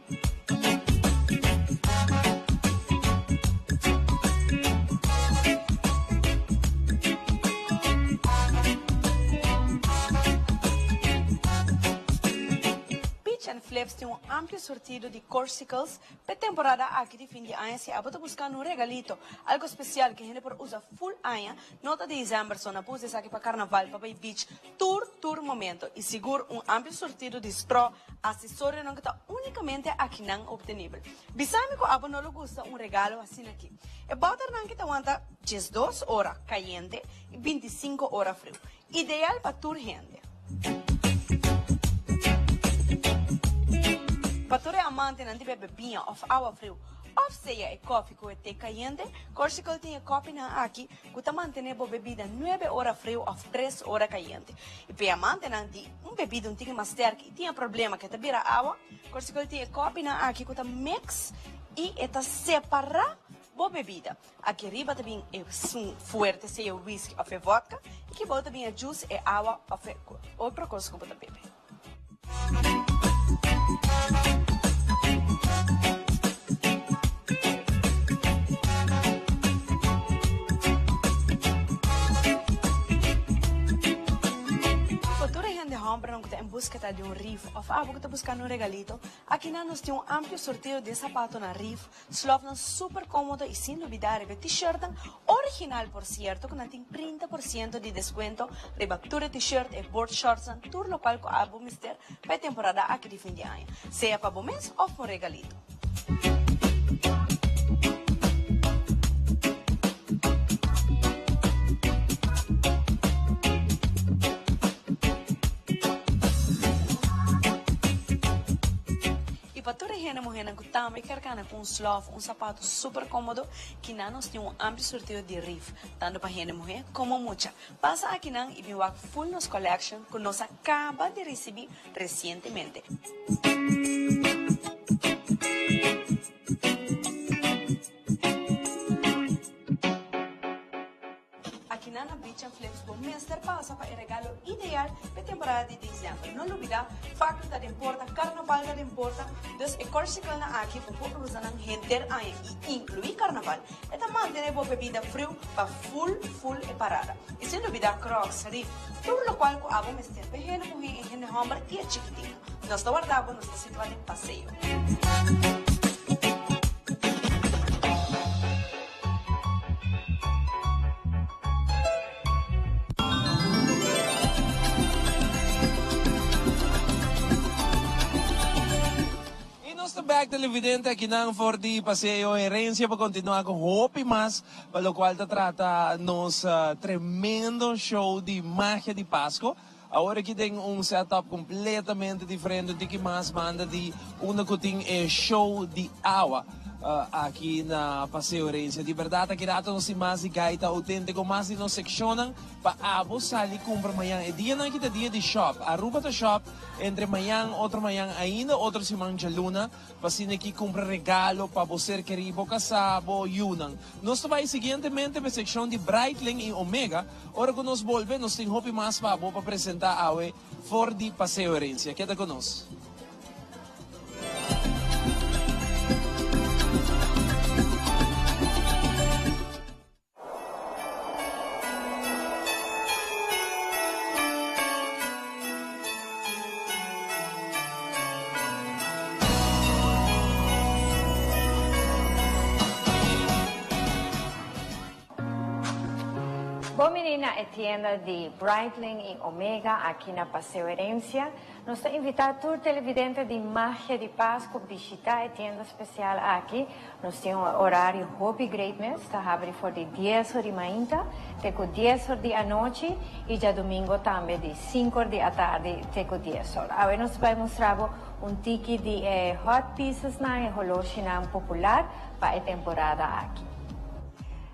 Flips tem amplo sortido de corsicles para temporada aqui de fim de ano. Se você buscar um regalito, algo especial que a gente pode usar full ano, nota de dezembro, só na puse aqui para carnaval, para beach, tour momento. E seguro amplo sortido de straw, acessório não que está unicamente aqui não obtenível. Bisame que você não gosta regalo assim aqui. E butter não que te aguanta 12 horas caliente e 25 horas frio. Ideal para tour gente. Para tu amante não tiver bebinha ou água frio, Of seja, é coffee com té caliente, Corsical tem coffee na aqui, que mantém a bebida 9 horas frio ou 3 horas caliente. E para manter bebida um pouquinho mais certo e tinha problema que vira água, Corsical tem coffee na aqui, que mix e separa a bebida. Aqui riba também é forte, seja whisky ou vodka, e que volta também é juice e água ou outra coisa que você bebe. Em busca de um riff ou algo que está buscando um regalito, aqui nós temos amplo sorteio de sapato na riff, slogan super cómodo e sem olvidar o t-shirt original, por cierto, que tem 30% de desconto, rebatura t-shirt e board shorts, tour local com a mister para a temporada aqui de fim de ano, seja para o mês ou para um regalito. Mulher que também quer com um sapato super cômodo que nós temos amplo sorteio de riff, tanto para a mulher como mucha. Passa aqui e vem o full nos collection que nós acaba de receber recentemente. Na Beach and Flex com Mr. passa para o regalo ideal para a temporada de dezembro. Não olvida, facto da importa, carnaval da importa, dus é Corsical na aqui para pouco usar na render e incluir carnaval. E também tem a bebida frio para full e parada. E sem olvidar Crocs, riff, tudo o qual com a Mr. para a mulher e a homem e a chiquitinho. Nós estamos guardando, nós estamos situados em passeio. Back televidente aqui na For the Paseo Herencia para continuar com Hope Mas, para o qual trata nos tremendo show de magia de Páscoa. Agora aqui tem setup completamente diferente do que mais manda de uma que tem show de água. Aqui na Paseo Herencia. De verdade, aqui dá nos mais de gaita autêntico, mas nos seccionam para abusar e comprar amanhã. É dia na kita dia de shop. Aruba da shop, entre amanhã, outro amanhã ainda, outro semana de luna, para se aqui comprar regalo para você querer casabo, yunang. Nós vai seguintemente para a secção de Breitling e Omega. Ora que nós volvemos, nós temos hope mais para apresentar a For the Paseo Herencia. Queda conosco. Bom, menina, é tienda de Breitling e Omega aqui na Paseo Herencia. Nós estamos invitando todo televidente de Magia de Páscoa a visitar a tienda especial aqui. Nós temos um horário Hobby Great Mess, está aberto de 10 horas de manhã até 10 horas da noite e já domingo também de 5 horas da tarde até 10 horas. Agora nós vamos mostrar tiki de hot pieces na relógio popular para a temporada aqui.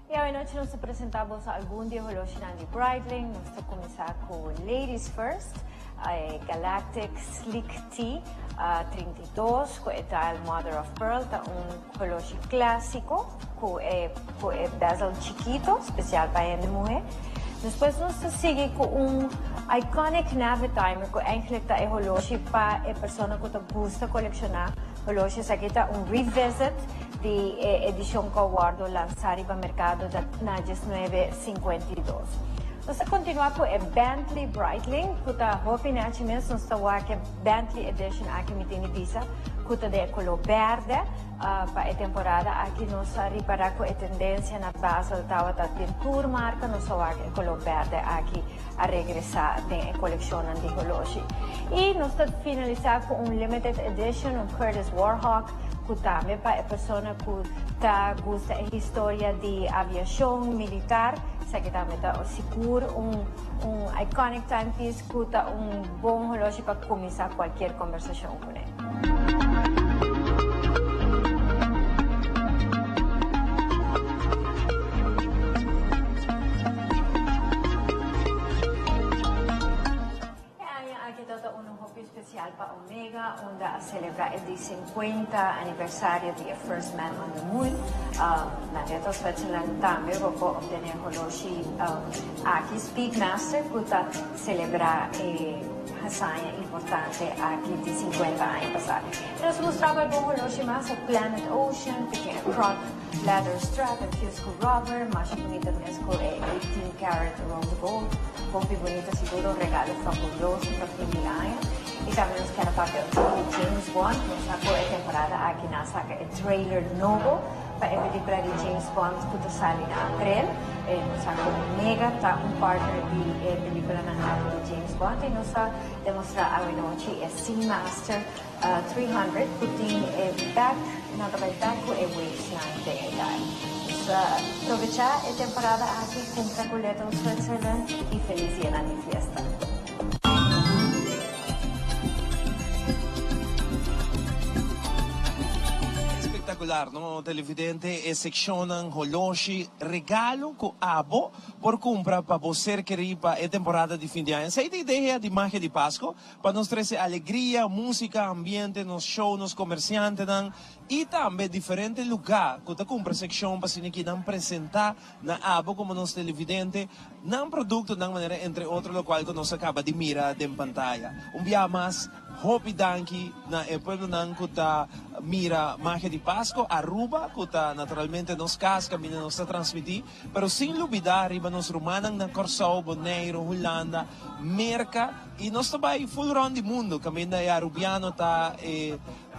E hoje nós nos apresentamos alguns de relógios de Breitling. Nós vamos começar com Ladies First, Galactic Slick T 32, com a Mother of Pearl, relógio clássico, com bezel chiquito, especial para a mulher. Depois nós seguimos com Iconic Navitimer, que eigenlijk é relógio para a pessoa que gosta de colecionar relógios. Aqui está revisit de edição que eu guardo lançar para o mercado na 1952. Nós continuamos com a Bentley Breitling, que está Hopi Nachimes, nós estamos aqui Bentley Edition aqui me tem visa, que está de color verde para a temporada. Aqui nós reparar com a tendência na Basel, estava da tour marca, nós estamos aqui color verde aqui a regressar na coleção de relógio. E nós estamos finalizar com limited edition, Curtis Warhawk, que também para a pessoa que gosta da história de aviação militar, que também está seguro, iconic timepiece, que está bom relógio para começar qualquer conversação com ele. celebrar el 50 aniversario de First Man on the Moon. Nandito Switzerland también vamos a obtener holoshi aquí Speedmaster para celebrar hazaña importante aquí de 50 años pasados. Nos mostraba el holoshi más a Planet Ocean, pequeña croc, leather strap, and fusco rubber, más bonita con 18 karat rose gold, pompi bonita siguro, regalo fabuloso para fin de año. Y también nos queda parte de James Bond, nos sacó de temporada aquí nos saca el trailer nuevo para la película de James Bond que sale en abril. Nos sacó mega, está un partner de la película de James Bond y nos ha demostrado a noche el Seamaster 300 que tiene el back, no el back con el waistline de edad. Aprovechar la temporada aquí, compra coleto en Switzerland y feliz día de fiesta. Espectacular, no? Televidente, seccionan holoshi, regalo com abo por compra para você que ripa a temporada de fim de ano. Essa é a ideia de magia de Páscoa, para nos trazer alegria, música, ambiente, nos show, nos comerciantes, e também diferente lugar, que você compra secção para se que não apresentar na abo como nos televidente, não produto de maneira entre outros lo qual que nos acaba de mirar em pantalla. Dia mais, hopi danki na pueblo nang kuta mira magia de Páscoa, Aruba, kuta naturalmente nos casca, mina nos transmitir, pero sin olvidar, riba nos rumanang na Corsao, Bonaire, Holanda, Merca, e nós também full round de mundo, camina é arubiano, tá,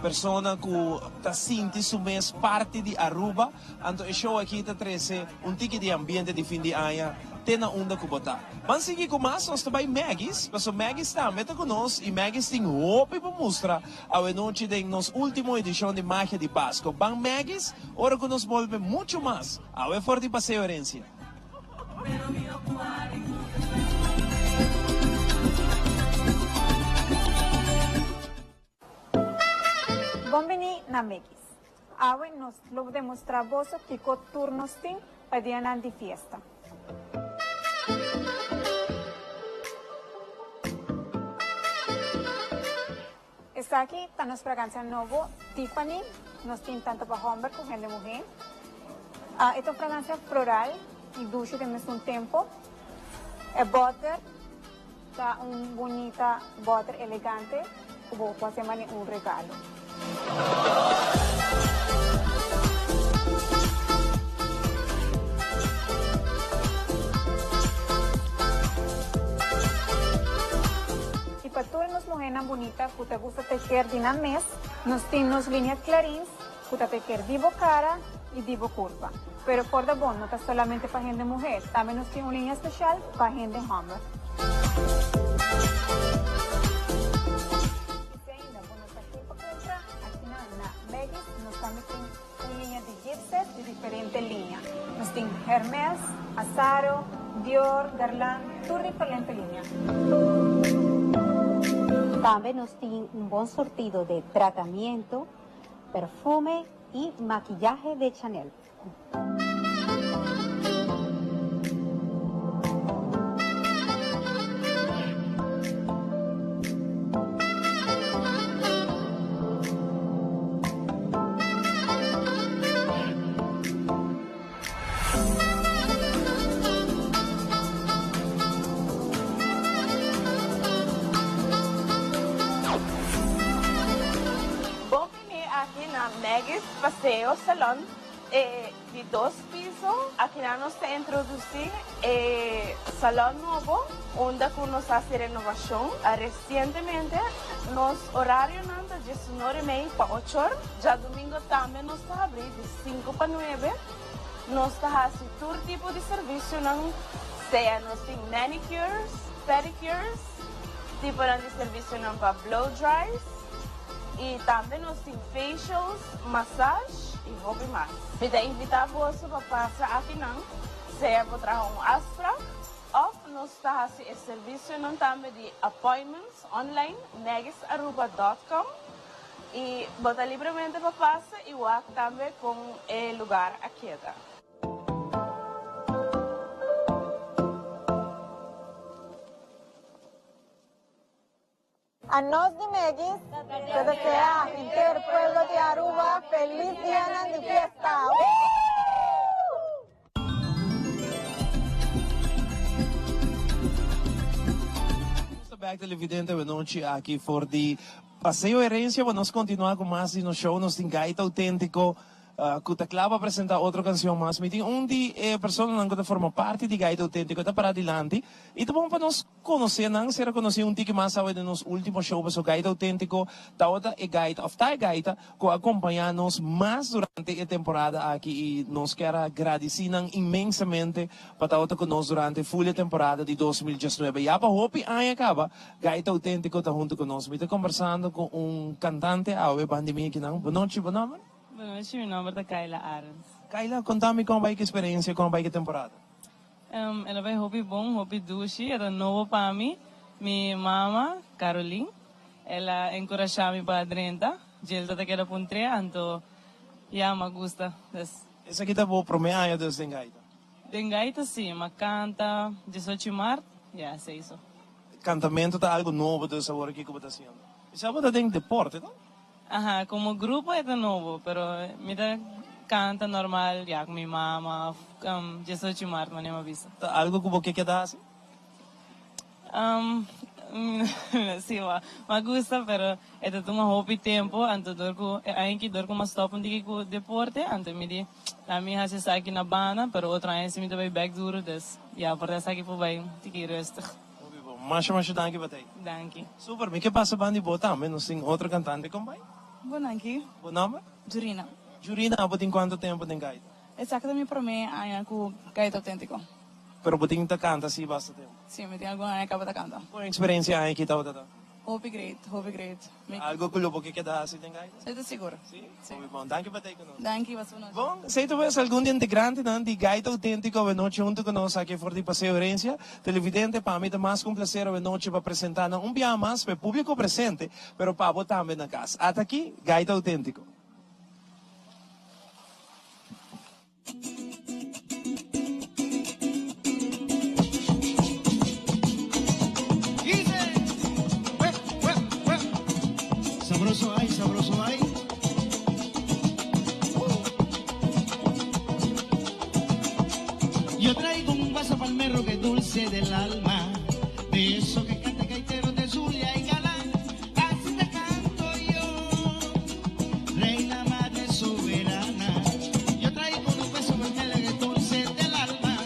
persona que está sinti su mes parte de Aruba, anto e show aqui tá trece tiki de ambiente de fim de ano, tena onda kubota. Mas sige com mais, nós também Maggis, paso Maggis também tá conosco, e Maggis tem hope para mostrar a noite de nos última edição de Magia de Páscoa. Bang Maggis, ora que nos volve muito mais, a forte passeio herencia. Bienvenido na Megis. Hoy nos lo demostramos que con turnos tem para día de fiesta. Está aquí, está nuestra fragancia nuevo, Tiffany, nos tiene tanto para hombre como de mujer. Esta fragancia floral y dulce de mesmo tiempo. El butter, está un bonita butter elegante, como puede ser un regalo. Y para todas las mujeres bonitas que te gusta tejer de una mes, nos tenemos líneas clarins, que te tejer divo cara y divo curva. Pero por de bon, no está solamente para gente mujer, también nos tiene una línea especial para gente hombre. Nos estamos con líneas de gypset de diferentes líneas. Nos tiene Hermes, Azaro, Dior, Guerlain, todas diferentes líneas. También nos tiene un buen surtido de tratamiento, perfume y maquillaje de Chanel. Maggis Paseo Salón de 2 pisos. Aquí nos se introduce salón nuevo, donde nos hace renovación. Recientemente, nos horario de 19:30 para 8 horas. Ya domingo también nos abre de 5 para 9. Nos hace todo tipo de servicio, sea nos tiene manicures, pedicures, tipo de servicio para blow dries. Y también nos tiene facials, massage y hobby más. Me te invitamos para pasar aquí, sea para traer un Astra, o nos está haciendo el servicio también de appointments online, maggisaruba.com, y vota libremente para pasar y también con el lugar aquí. A nos de Megis, te desea entero pueblo de Aruba feliz día de fiesta. Back televidente, noite aqui for the Paseo Herencia. Vamos continuar com mais no show, nos tem gaita autêntico. Kutaclava apresenta outra canção mais. Me tem de pessoas que formam parte de gaita autêntico tá para adiante. E tá bom para nós conhecer, não será conhecer tique mais ao de nos últimos shows so gaita autêntico, tá outra é gaita, of tá gaita, que acompanhar nos mais durante a temporada aqui e nos quer agradecer imensamente para tá outra conosco durante a full temporada de 2019. E para hope aí acaba gaita autêntico tá junto conosco. Me tá conversando com cantante ao bandimia aqui não. Boa noite, bom nome. Boa noite, meu nome é Kayla Arens. Kayla, conta-me como vai que experiência, como vai que temporada. Ela vai hobby bom, hobby dushi, era novo para mim. Minha mama, Caroline, ela encorajou-me para adentrar. Jelta te queda puntrea, então, já me gusta. Essa aqui tá boa para mim, aí dos dengaita. Dengaita sim, mas canta 18 de março, já sei isso. Cantamento tá algo novo do sabor aqui que você está fazendo. Isso é para tem deporte, não? Ajá, como grupo é novo, pero mira canta normal, ya con mi mamá, 18 de março, mas não me visto. Algo que você quer dar assim? Sí, me gusta, pero esto toma hobby tiempo, antes hay que dormir como stop un día deporte, antes me di, a mí hace aquí na banda, pero otra vez me doy back duro, dus ja, por eso aquí vai, tiki rustig. Mas danke batay. Danke. Super, me que passa bandi botar, menos tem outro cantante com vai? Bom aqui. Bom nome? Jurina. Jurina, botin quanto tempo tem gaita? Exatamente para mim, aí com gaita autêntico. Pero botin ta canta assim basta tempo. Sim, me tem alguma aí acaba da canta. Qual experiência aí que tá outra? Hope great. Algo que lo que dá assim tem gaita? Estou seguro. Sim. Bom, danke batay conosco. Danke, was für Bom, sei tu vês algum integrante de gaita autêntico a noite junto conosco aqui for de Paseo Herencia. Televidente, para mim é mais um prazer a noite para apresentar um dia mais para o público presente, pero para botar também na casa. Até aqui, gaita autêntico. Sabroso hay. Yo traigo un vaso palmero que es dulce del alma, de eso que canta gaitero de Zulia y Galán. Así te canto yo, reina madre soberana. Yo traigo un vaso palmero que es dulce del alma,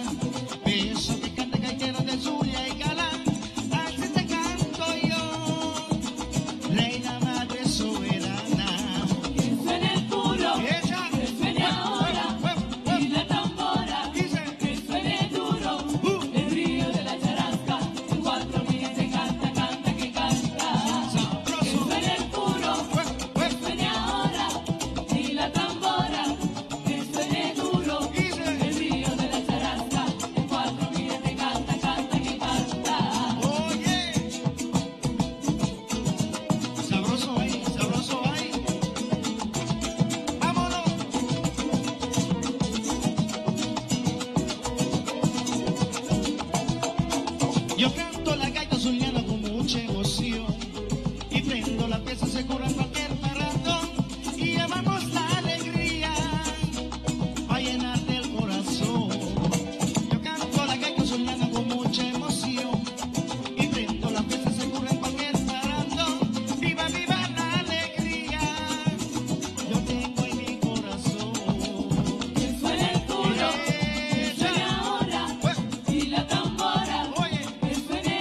de eso que canta gaitero de Zulia y Galán. Así te canto yo, reina madre soberana. Yo canto la gaita zuliana con mucha emoción y prendo la pieza segura en cualquier maratón y llamamos la alegría a llenar del corazón. Yo canto la gaita zuliana con mucha emoción y prendo la pieza segura en cualquier maratón. Viva, viva la alegría, yo tengo en mi corazón. Que suene el culo, que suene ahora, y la tambora. Que suene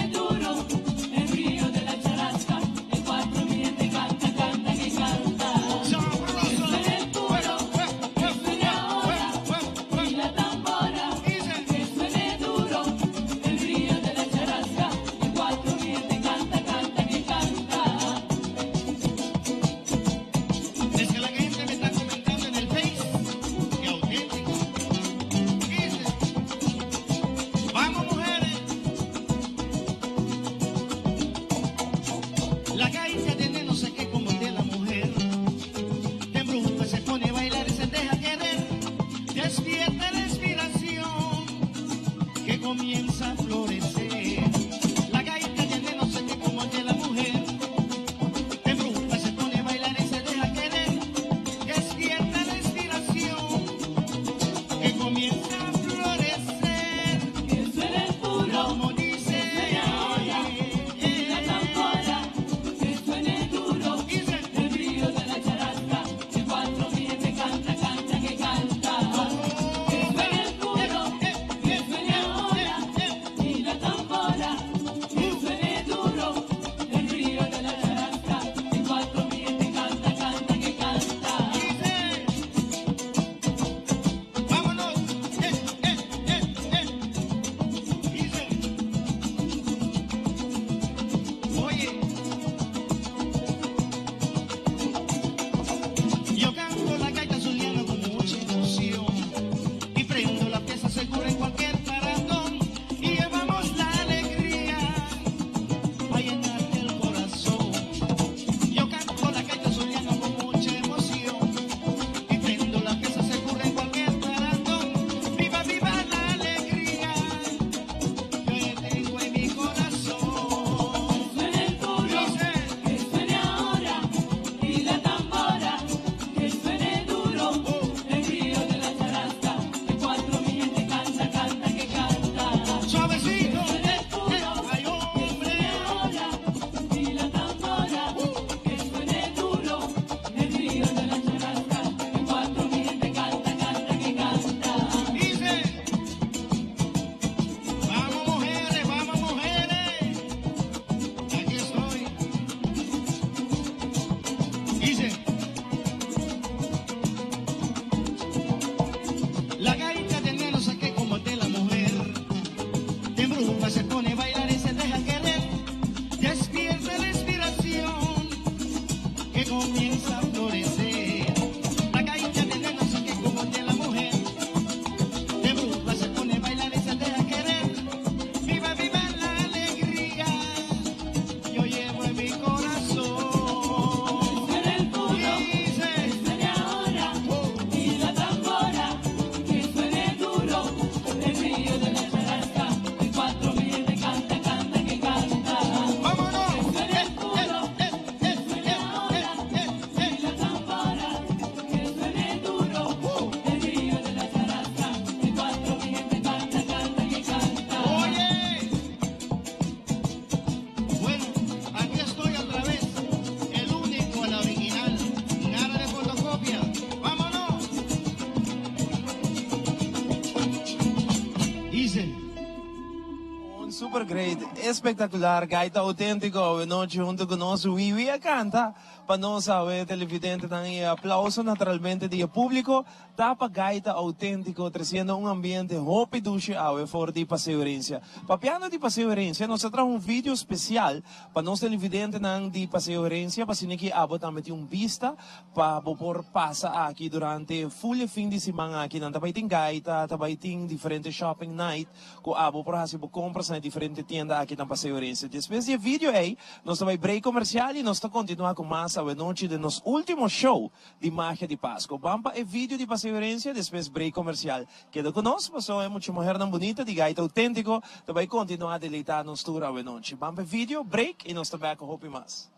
Super great, espectacular, gaita auténtico, noche junto con nosotros, Wiwi a canta, para nós, televidente, também aplauso naturalmente do público, tapa gaita auténtico, trazendo ambiente hope duche for de Passeio-Herência. Papiano de Passeio-Herência, nós trazemos vídeo especial para nós televidente de Passeio-Herência, para que abo também tem vista, para por passa aqui durante full fim de semana aqui, também tem gaita, também tem diferentes shopping night, com abo por hasibo compras na diferentes tiendas aqui na Passeio-Herência. Depois do vídeo aí, nós vamos break comercial e nós vamos continuar com mais a noite de nosso último show de Magia de Páscoa. Vamos para o vídeo de Passeio-Herência, depois break comercial. Queda conosco, pessoal, é muito mulher não bonita, de gaita autêntico, também continuar a deleitar nos tour a noite. Vamos para o vídeo, break e nós também com hope mais.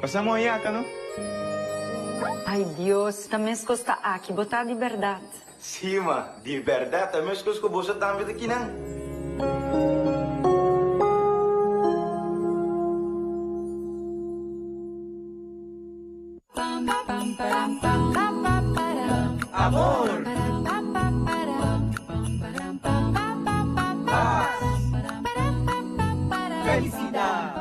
Pasamos yata, ¿no? Ay, Dios, también costa aquí, botar de verdad. Sí, ma, de verdad, también es que vos también de quinan. Amor. Paz. Felicidad.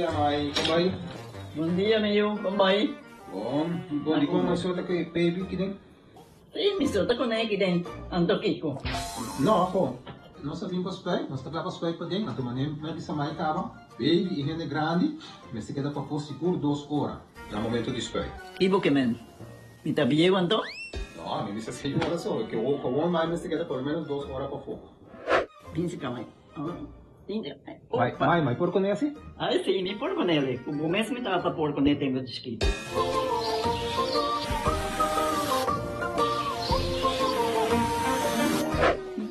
Ay, kamay. Bom dia, meu. Kamay. Bom. Bom, di ko masota kay baby kiden. Eh, misota ko na kiden. Antok ko. No, ako. nós sabemos para nós trabalhamos para dentro, então manem na bisa mais cava, baby e gente grande, mas se queda para pôr seguro 2 horas, no momento de espera. Ibo que men, me tá bem quanto? Não, a mim disse 6 horas só, que o com mais se queda pelo menos 2 horas para fogo. Pinse kamay. Mai por conhece? Ah, sim, me por com ele. O mês me tá por com ele tem o descrito.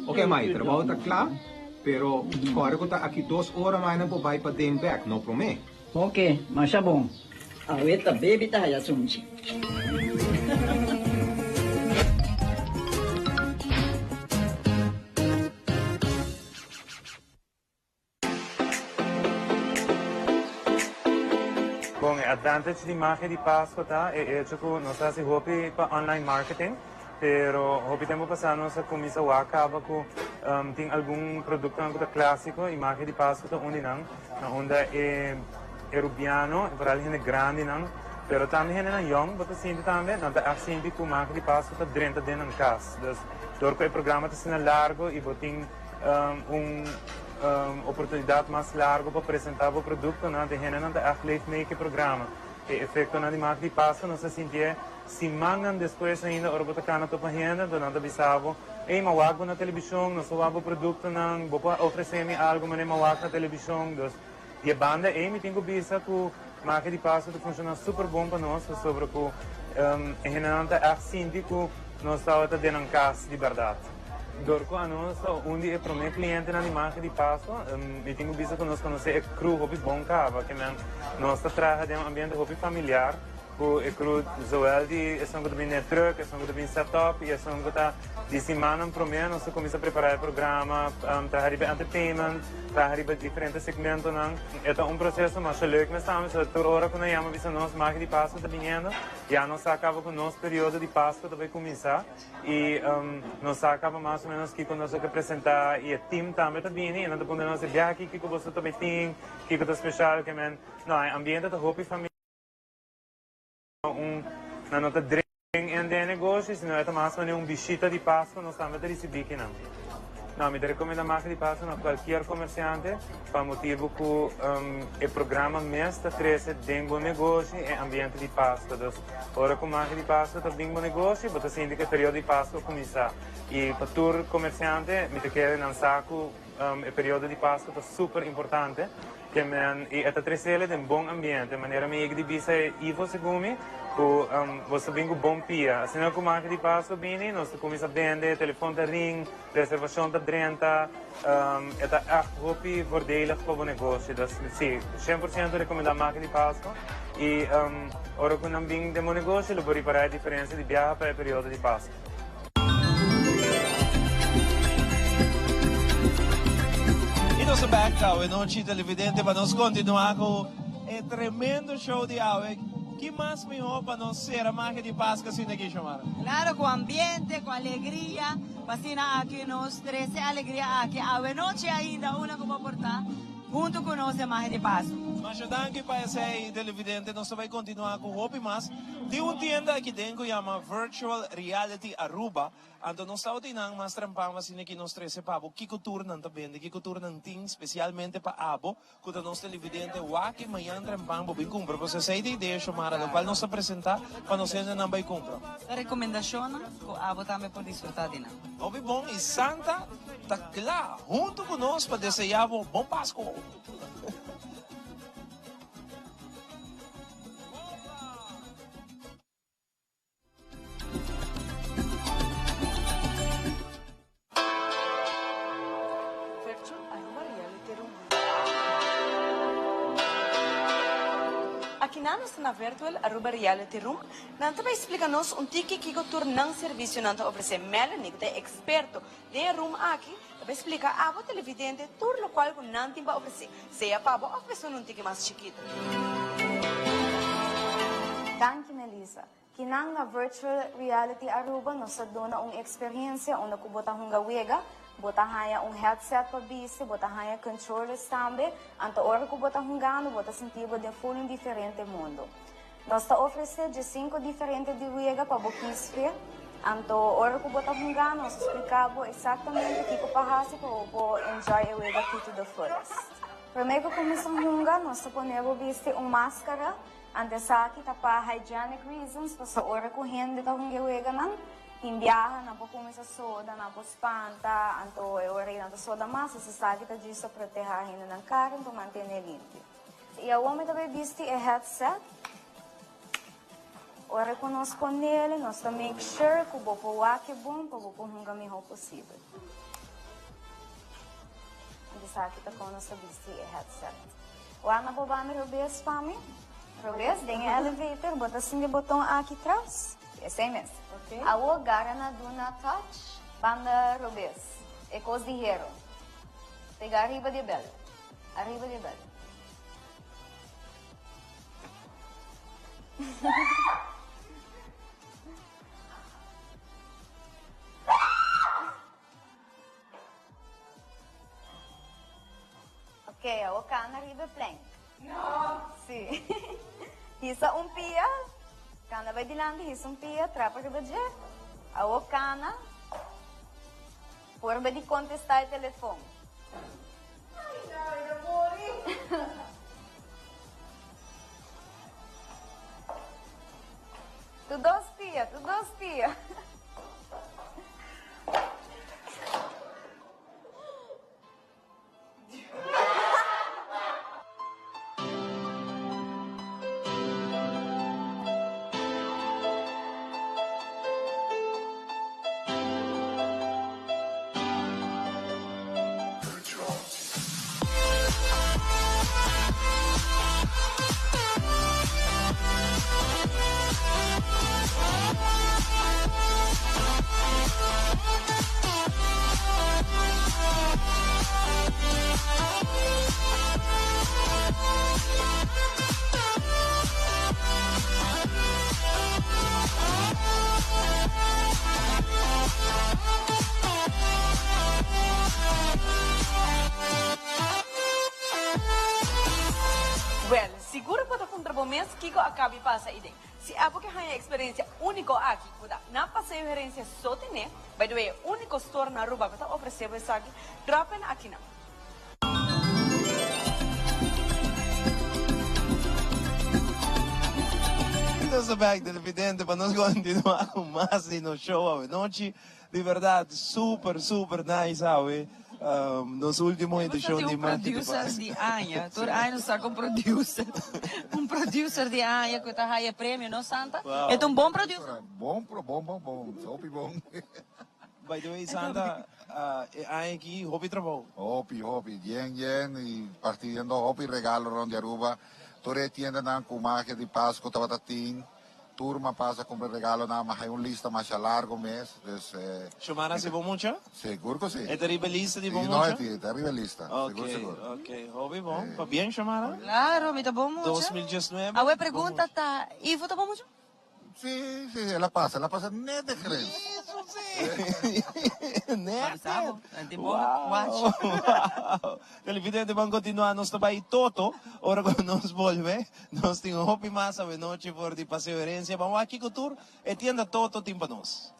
Ok, Mai, trabalho está claro, pero agora que está aqui 2 horas mais não vou vai para dentro back, não promete. Ok, mas é bom. A weta baby tá aí assunto. Bom, a advantage de marca de Páscoa tá é que nós fazemos hopi para online marketing, pero hopi tempo passado nós começa a acaba com tem algum produto que é clássico e marca de Páscoa onde não, onde é rubiano, para ele é grande não, pero também é young, porque sinto também, não tá assim que marca de Páscoa tá dentro na casa, dus door que o programa tá sendo largo e botem oportunidade mais larga para apresentar o produto, não de gente não está a programa. E efeito na de marca de Páscoa não se sentia se mangan depois ainda ora botar cana topa gente, do não bisavo, ei mawag na televisão, não só o produto não, vou oferecer-me algo, mas nem mawag na televisão, dus e a banda ei me tenho bisa que marca de Páscoa funciona super bom para nós, sobre que gente não está assim que nós estamos dentro de casa de verdade. Dorco a nós, onde é para o meu cliente na marca de Páscoa, eu tenho visto que nós conhecemos é cru, hobby bom cava, que nós trabalhamos em um ambiente hobby familiar, que é cru, zoel de, é só que também é truck, é só que também setup, e é só que tá de semana para mim, nós começamos a preparar o programa, trabalhar para entertainment, trabalhar para diferentes segmentos, é um processo mais leuk, mas estamos, toda hora que nós chamamos a nossa marca de Páscoa está vindo, já nós acaba com o nosso período de Páscoa vai começar, e nós acaba mais ou menos que quando nós apresentar e o time também está vindo, e nós podemos dizer, aqui que você também tem, que é especial, que não, é ambiente da roupa e família, na nota drink em negócio, se não é mais ou menos bichita de Páscoa, nós estamos a receber aqui não. Não, me recomendo a marca de Páscoa a qualquer comerciante, para motivo que o programa mês está crescendo dentro do negócio e ambiente de Páscoa. Então, ora com a marca de Páscoa está dentro do negócio, você sente que o período de Páscoa começa. E para todo comerciante, me quero lançar que o período de Páscoa está super importante. Que e esta terceira é um bom ambiente, de maneira que de bisa é Ivo Segumi, que você vem com bom pia. Assim que o marca de Páscoa vem, nós começa a vender, telefone da ring, reservação da drenta, é roupa voordelig para o negócio. Então, sim, 100% recomendo a marca de Páscoa. E ora que não vem de meu negócio, eu vou reparar a diferença de viajar para o período de Páscoa. Nós back Awe, noite televidente, para nós continuar com o tremendo show de Awe. Que mais melhor para nós ser a marca de Páscoa assim aqui, Chamara? Claro, com ambiente, com alegria, para aqui nós três, alegria aqui. Awe noite ainda, uma como portar, junto com nós a marca de Páscoa. Mas danke para esse televidente, nós vamos continuar com o Hopi Mas. De uma tienda aqui dentro, chama Virtual Reality Aruba. Então, nós estamos tinang mas trampang assim aqui nós três pabo. Kiko tour nan também, kiko tour nan ting, especialmente para abo. Quando nós televidente, waki manhã trampang bo bem compra. Você sei de ideia, Chamara, do qual nós apresentar para nós ainda não vai comprar. A recomendação, que abo também pode desfrutar de nada. Hopi bom e Santa, tá lá, junto com nós para desejar bom Páscoa. Aqui na Virtual Aruba Reality Room, nanta vai explicar-nos tiki que o tornang serviço nanta oferece Melanie, que é experto de room aqui, vai explicar a abo televidente tur local que nanta vai oferecer. Se é para oferecer tiki mais chiquito. Thank you, Melissa. Kinang na Virtual Reality Aruba, nós dona experiência onde kubota hunga wega, bota haya headset para bisi, bota haya controllers também, anta hora que bota hungano, bota sentido de full diferente mundo. Nós está oferecendo de 5 diferentes de wega para boquinsphere, Anto, ora ko bota hunga, nos explicavo exatamente que ko pahasi ko enjoy a way to the fullest. Primeiro começam hunga, nós ponemos viste máscara, antes aqui tá para hygienic reasons, para ora ko hindi ta hunga wega nan, timbiahan na po começa soda, na po spanta, anto ora na soda massa, sa aqui tá disso proteger ng karin to manter limpio. E a homem também viste a headset. Ora que nós com ele, nós também make sure que o bopo wake bom para o hunga melhor possível. Disa kita com nossa viste a headset. O ana bobame robes fami, robes tem elevator, bota assim o botão aqui atrás. Esse é mesmo. Okay. A o garana do na touch, banda robes. É coisa de hero. Pegar arriba de belo, arriba de belo. Ok, a cana arriba plank. No. Sim. Hisa pia. Cana vai dilante, hisa pia, trapa arriba de. A cana. Forma de contestar o telefone. Ai, não, Tu dos pia. Well, seguro pode contra mês que acabe passa ideia. Se é porque há experiência única aqui, pode na passa experiência só tem, by the way, único store na Aruba que oferece isso aqui, dropen aqui não. Nossa bag televidente, para nós continuar com mais no show de noite. De verdade, super nice, sabe? Nos últimos edições de producer de Anya. Tur Anya está com producer. Producer de Anya que está ganhando prêmio, não Santa? É bom producer. Bom. Hopi bom. By the way, Santa, Anya aqui, hopi trabalho. Hopi. Yen, e partindo hopi regalo onde Aruba. Tore tienda na kumakia de Páscoa, Tabatatim. Turma passa com regalo na mas lista mais largo mês. Chamaram se bom mucha? Seguro que sim. É terrível lista de bom mucha? Não, é terrível lista. Seguro. Ok, hobby bom. Tá bem chamada? Claro, me tá bom mucha. 2019. A pergunta tá, Ivo tá bom mucha? Sim, ela passa nem de crer. Isso sim. Wow. Televidente, vamos continuar. Nós estamos Toto. Ora, quando nós volvemos, nós temos hopi massa de noite por de passeio herência. Vamos aqui com o tour e tienda Toto timpa nós.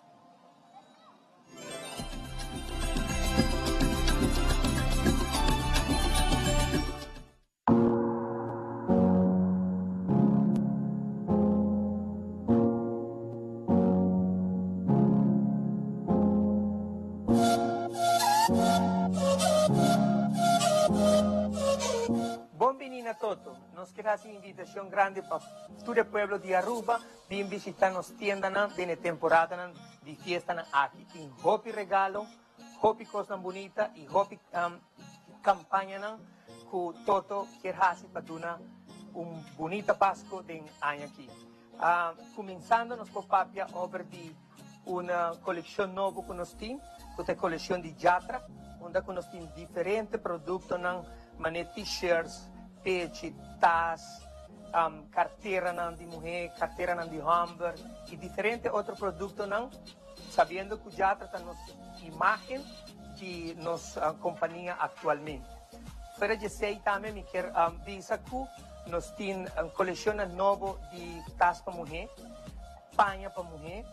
Bem-vindo a todos. Nós queremos uma invitação grande para todo o povo de Aruba vir visitar nossa tienda na temporada de festa aqui. Tem hopi regalo, hopi coisa bonita e hopi campanha que todo queremos para dar bonita Páscoa de ano aqui. Começando nos papapia over de uma coleção nova que nós temos, que é a coleção de Jatra, onde nós temos diferentes produtos mané t-shirts, peixe, tas, carteira de mulher, carteira de homem e diferentes outros produtos, sabendo que já trata nossa imagem que nos companhia atualmente. Para dizer também, me quero dizer que nós temos uma coleção nova de tas para mulher, panha para mulher,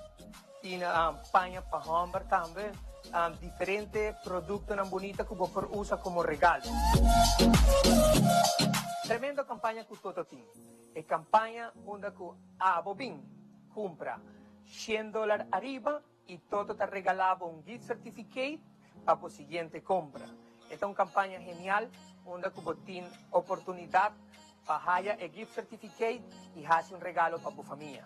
Tem panha para hamburger também. Diferentes produtos na bonita que você usa como regalo. Tremenda campanha que o Toto tem. É campanha onde a Bobin compra $100 arriba e Toto te regalava gift certificate para a seguinte compra. Esta é uma campanha genial onde você tem oportunidade para ganhar o gift certificate e fazer regalo para a família.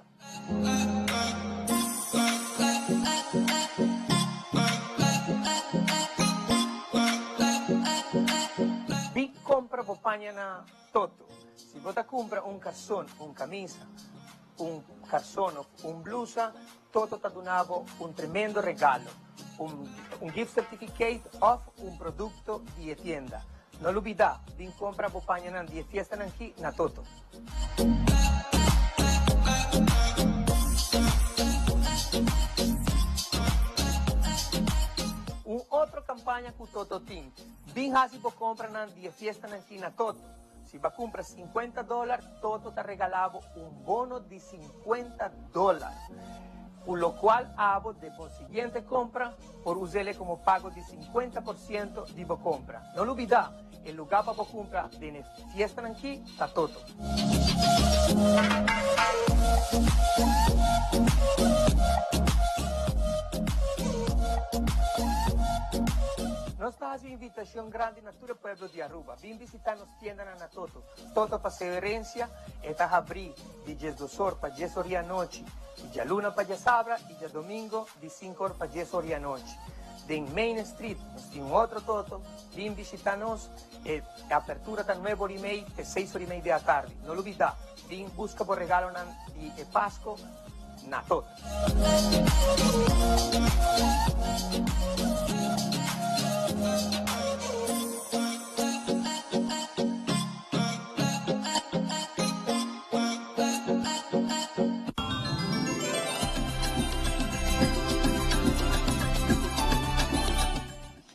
Big compra bopanha na Toto. Se você compra calção, camisa, calção, blusa, Toto te donava tremendo regalo. Gift certificate of produto de tienda. No olvida, Big compra bopanha de fiesta aqui na Toto. Outra campanha que o Toto tem. Bem se você compra de fiesta aqui na Toto. Se você compra $50, Toto te regalava bono de $50. O qual abo de por seguinte compra por usarle como pago de 50% de você compra. Não olvida, o lugar para você comprar de fiesta aqui está Toto. Nós temos uma invitação grande na todo o povo de Aruba. Vem visitar nos tiendas na Toto. Toto Paseo Herencia está abrindo de 10 horas para 10 horas da noite. E de luna para sábado e de domingo de 5 horas para 10 horas da noite. De Main Street, nós temos outro Toto. Vem visitar nós. A abertura está 9h30 e 6h30 da tarde. Não olvida, vem buscar por regalo de Páscoa na Toto.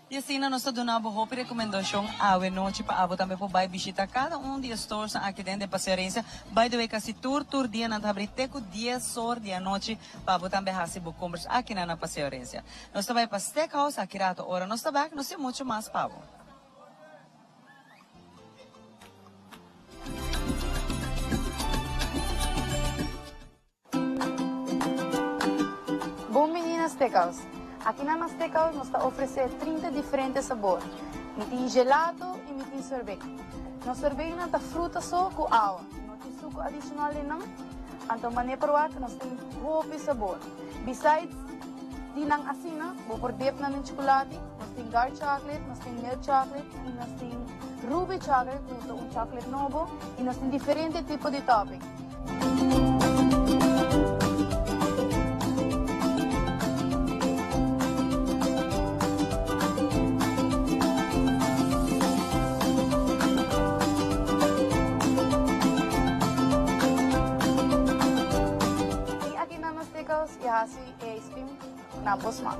E assim, nós estamos dando uma recomendação à noite para a também para visitar cada dos stores aqui dentro da Passeio. By the way, kasi tour dia na abrir teco 10 horas da noite para também fazer compras aqui na Passeio. Nós também para Steakhouse aqui rato hora nós também nós temos muito mais para. Bom meninas Steakhouse. Aqui na Steakhouse nós está oferecendo 30 diferentes sabores. Tem gelato e tem sorvete. Nós sorvete não está fruta só com água. Não tem suco adicional não. Então maneira para que nós temos roupa sabor. Besides, dinang asina, vou por dip na chocolate. Nós temos dark chocolate, nós temos milk chocolate e nós temos ruby chocolate, chocolate novo e nós temos diferentes tipos de topping. E assim é stream na Bosma.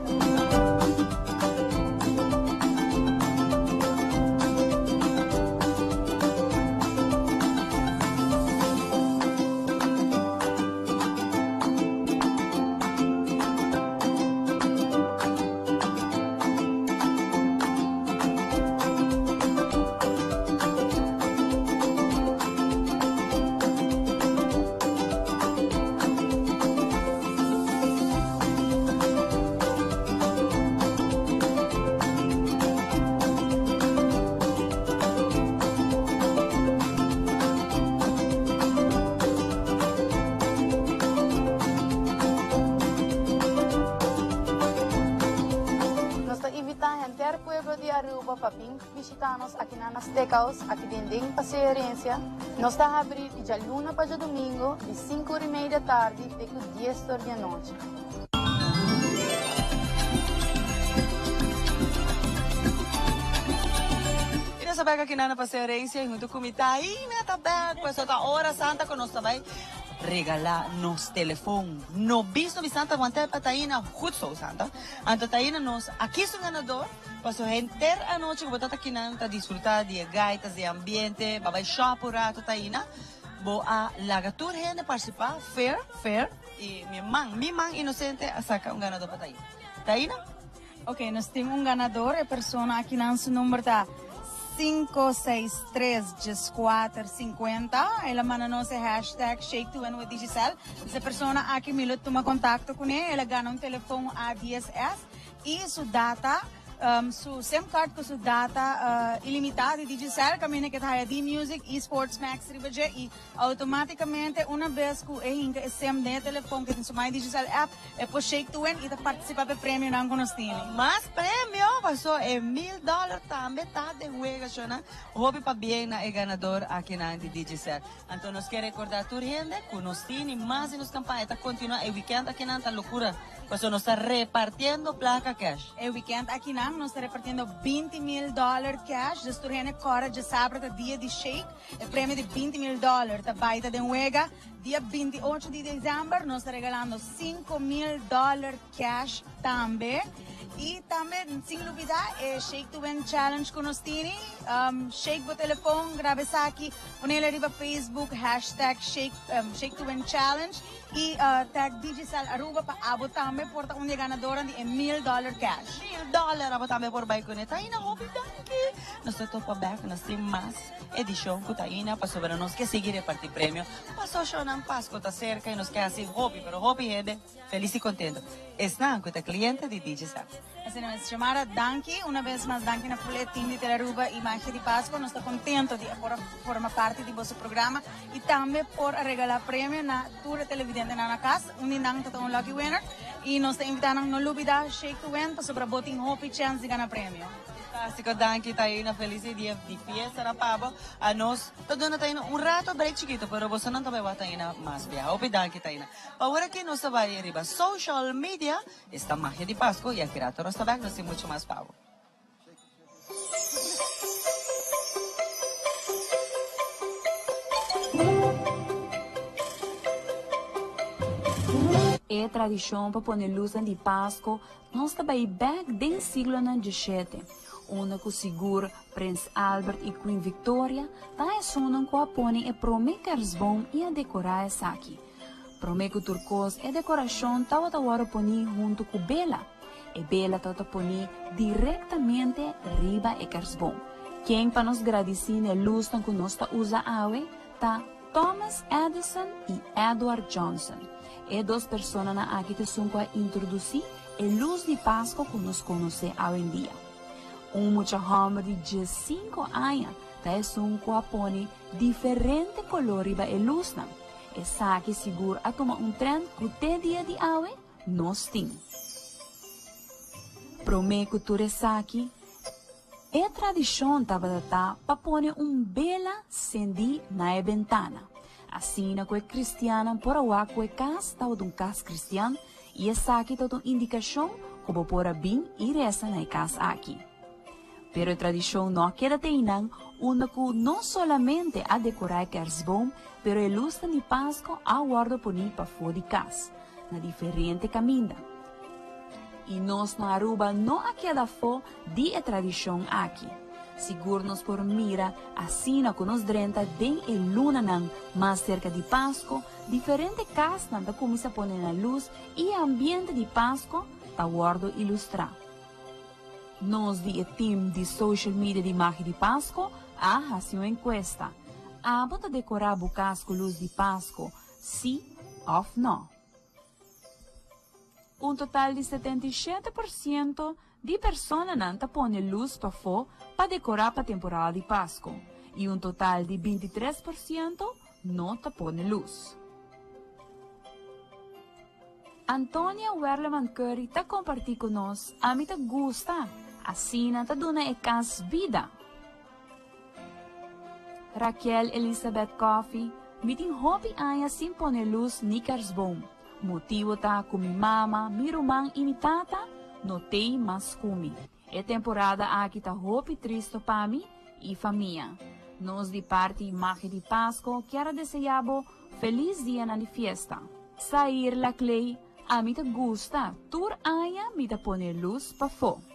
Aruba para vir visitar-nos aqui na Steakhouse, aqui dentro da Passeio Herencia. Nós estamos abrindo de luna para domingo, de 5h30 da tarde até 10 horas da noite. E nessa beca aqui na Passeio Herencia, junto com o Itaína, tá bem, com essa hora santa que nós também regalar nos telefone. No visto de Santa Monte para Taína, justo Santa. Então Taína nos aqui é o ganador. Passo a inteira a noite que você está aqui para disfrutar de gaitas, de ambiente, para shop por rato Taína. bo a lagatur gente participar, fair, e mi man inocente saca un ganador para tayo. Tayo na? Ok, nós temos um ganador, a pessoa aqui nosso número está 563-1450. Ela manda nosso hashtag Shake2Win with Digicel. Essa pessoa aqui me toma contato com ela, ela ganha um telefone A10S e sua data, su SIM card com sua data ilimitada de Digicel, caminha que está de Music e Sports Max Ribaje e automaticamente uma vez que é SIM de telefone que tem sua Digicel app, é por Shake2Win e participa do prêmio não conosco. Mas prêmio, passou é $1,000 também, tá de juega, chona. Hobby pa bien na é ganador aqui na de Digicel. Então, nós queremos recordar tu gente, que nós temos mais nos campanhas, tá continua o weekend aqui na loucura. Passou, nós está repartindo placa cash. O weekend aqui nós estamos repartindo $20,000 cash. De tu gente corre de sábado, dia de Shake, é prêmio de $20,000. Da baita de juega, dia 28 de dezembro, nós estamos regalando $5,000 cash também. E também, sem dúvida, é Shake2Win Challenge com nós tini. Shake o telefone, grave isso aqui, põe ele arriba Facebook, hashtag Shake2Win Challenge e tag Digicel Aruba para abo também, porta onde ganadora de $1,000 cash. $1,000 abo também por baiko neta. Tayo na, hobby daqui. Nós estamos back, nós temos mais edição que tayo na, para sobre nós que seguir repartir prêmio. Passou show ng Pasko, tá cerca e nós quer assim hobby, pero hobby é feliz e contento. Estão com o cliente de Digicel. Assim, nós chamamos Danki, uma vez mais Danki na Puletim de Telaruba e Magia de Páscoa. Nós estamos contentos de formar parte do vosso programa e também por regalar prêmio na tua televidente na casa, onde nós estamos um lucky winner. E nós estamos invitando no Lubida Shake2Win para sobre voting hope e chance de ganhar prêmio. Fantástico, Danki, tayo na feliz dia de fiesta na pabo. A nós, todo na tayo un rato break chiquito, pero você não também vai tayo na mas bia. Opi Danki tayo na. Agora que nós vai arriba social media, esta magia de Páscoa e aqui rato nós também nós temos muito mais pavo. É tradição para pôr luz de Páscoa, nós também back do siglo XVII. Una que segura Prince Albert e Queen Victoria, tá sonam com a pôr e prome kersboom e a decorar essa aqui. Prome que turcos e decoração tava agora poni junto com Bela. E Bela tava poni diretamente riba e kersboom. Quem para nos agradecer a luz que nós usa awe, tá Thomas Edison e Edward Johnson. E duas pessoas na aqui que são a introduzir a luz de Páscoa que nós conhecemos hoje em dia. Muita homem de 15 anos tá são a pôr diferente colores para a luz. Essa aqui segura a tomar trem que até dia de hoje nós temos. Prometo que tu aqui é tradição para pôr bela cendi na ventana. Assim, na coisa cristiana, por a coisa casa, tá casa cristiano, e essa aqui tá uma indicação como por bem e reza na casa aqui. Pero a tradição não queda teinan, onde não somente a decorar kersboom, pero a luz de Páscoa a guarda poni para fora de casa, na diferente caminho. E nós na Aruba não a queda fora de a tradição aqui. Seguro-nos por mira, assim na nos drenta den e luna nan, mais cerca de Páscoa, diferente casas da começa a pôr na luz e ambiente de Páscoa tá guardo ilustrar. Nós de team de social media de Magia de Páscoa a fazer uma encuesta. A bota decorar o casco luz de Páscoa, sim ou não? Total de 77% de pessoas não põem luz para fora para decorar para a temporada de Páscoa. E total de 23% não põe luz. Antônia Werleman Curry está compartilhando conosco. A mim te gusta. Assim, está dando a casa vida. Raquel Elizabeth Coffey, me tem hobby aia sem pôr luz ni kersboom. Motivo tá com minha mama, minha irmã e minha tata, não tem mais comi. É temporada aqui tá hobby triste para mim e família. Nós de parte Magia de Páscoa quero desejar feliz dia na fiesta. Sair la clay, a mim te gusta, tur aia me te pôr luz para fora.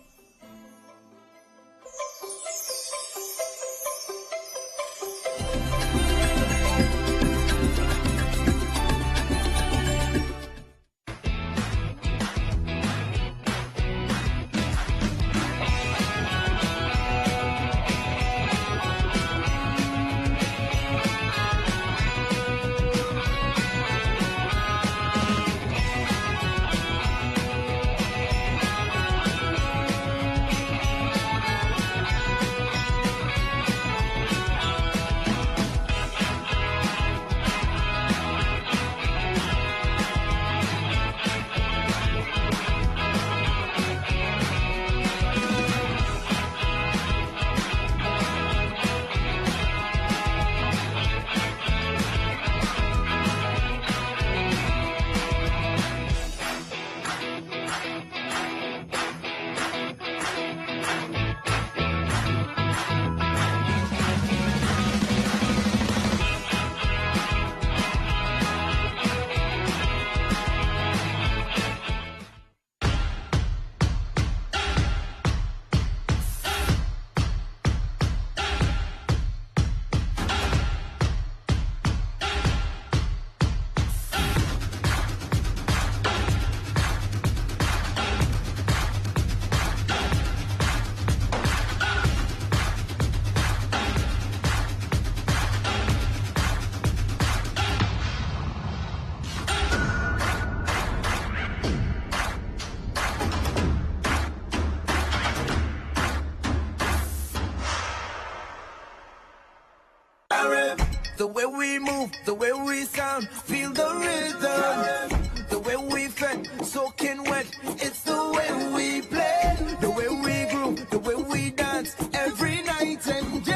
the way we move, the way we sound, feel the rhythm, the way we fed, soaking wet, it's the way we play, the way we groove, the way we dance, every night and day.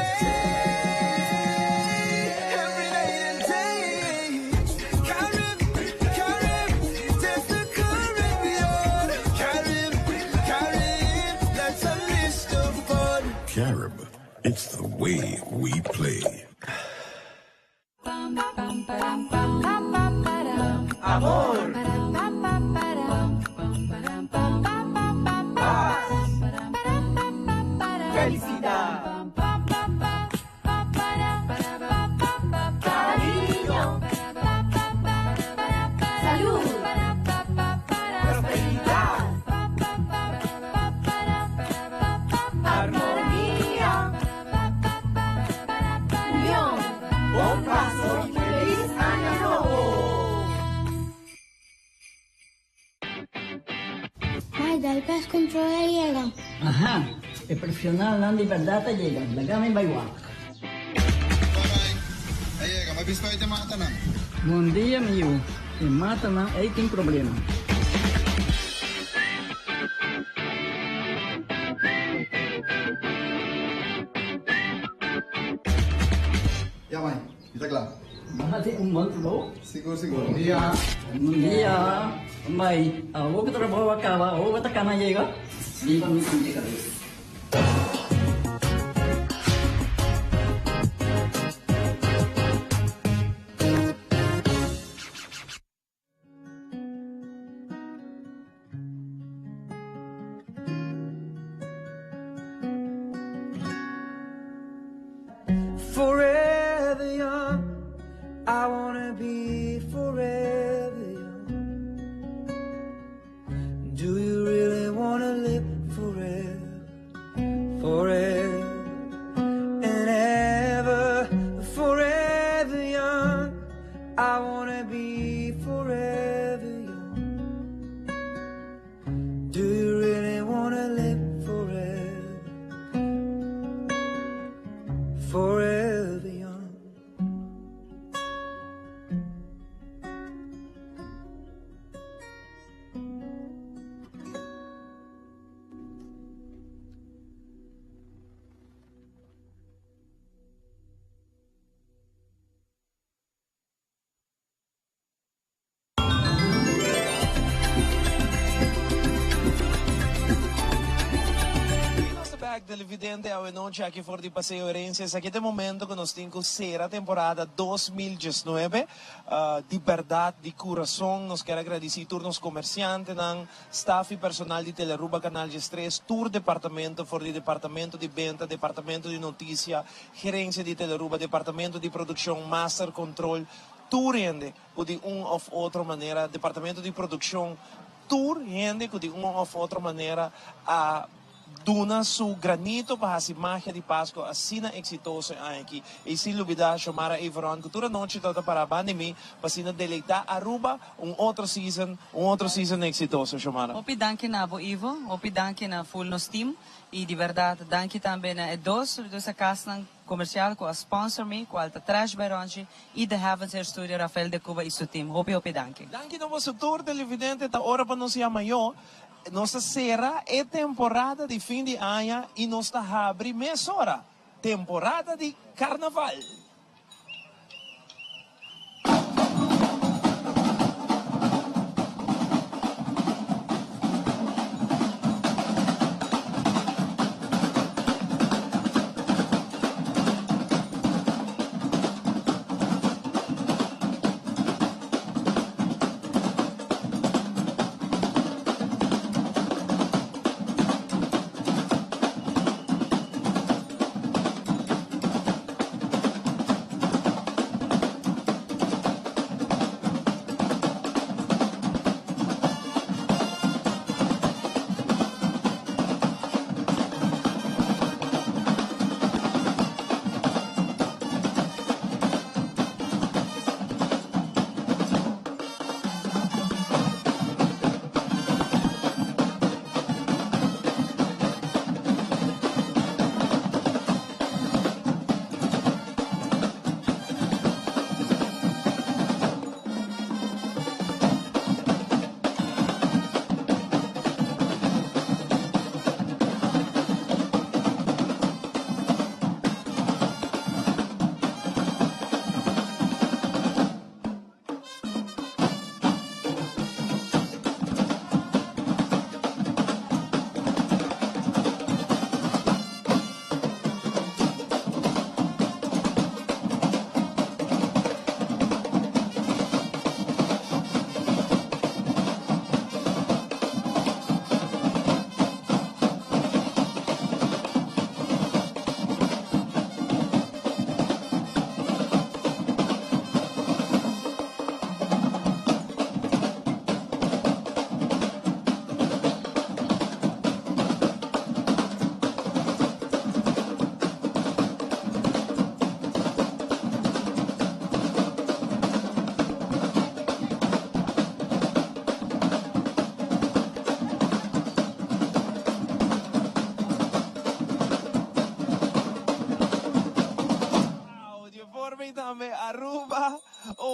Every night and day. Carib, taste the Caribbean. Carib, let's unleash the fun. Carib, it's the way we play. Amor. Felicidad. Cariño. Salud. Prosperidad. Armonía. Unión. Un paso y feliz año nuevo. Ay, dal pes control llega. Ajá, el profesional lang di verdad llega, lagami baywak. Ay, may bisto ay mata na. Buen día, amigo. Te mata na, ay tem problema. Ya, may. Kita claro. Mahati un month lo. Siguro. Buen día. Buen día. May, ako ka trabaho ka ba? Ako ka ka na llega. Di ba minsan llega? Forever young, I wanna be forever young. Do you really wanna live forever, forever and ever? Forever young, I wanna be forever young. Do you really wanna live forever, forever young? Televidente a noche aqui for de Passeio Herencias. Aqui tem momento que nós temos será temporada 2019 de verdade, de coração. Nós queremos agradecer a todos os comerciantes, staff e personal de Teleruba Canal de Stress, tour departamento for de departamento de venda, departamento de notícia, gerência de Teleruba, departamento de produção, master control, tour rende de uma ou outra maneira, departamento de produção, tour rende de uma ou outra maneira a duna su granito para a magia de Páscoa assina exitoso aqui. E sem dúvida, chamar Everon, cultura noite toda para a pandemia, para sina deleitar Aruba, outro season exitoso, chamar. Opi danke na Abo Ivo, opi danke na full nos team, e de verdade, danke também na dos casa comercial com a sponsor me, com a Alta Trash Beronji, e The Heavens Hair Studio, Rafael de Cuba e seu team. Opi danke. Danke na vosso tour televidente, ta hora para nós ir amanhã. Nossa será é temporada de fim de ano e nós está abre mês hora, temporada de carnaval.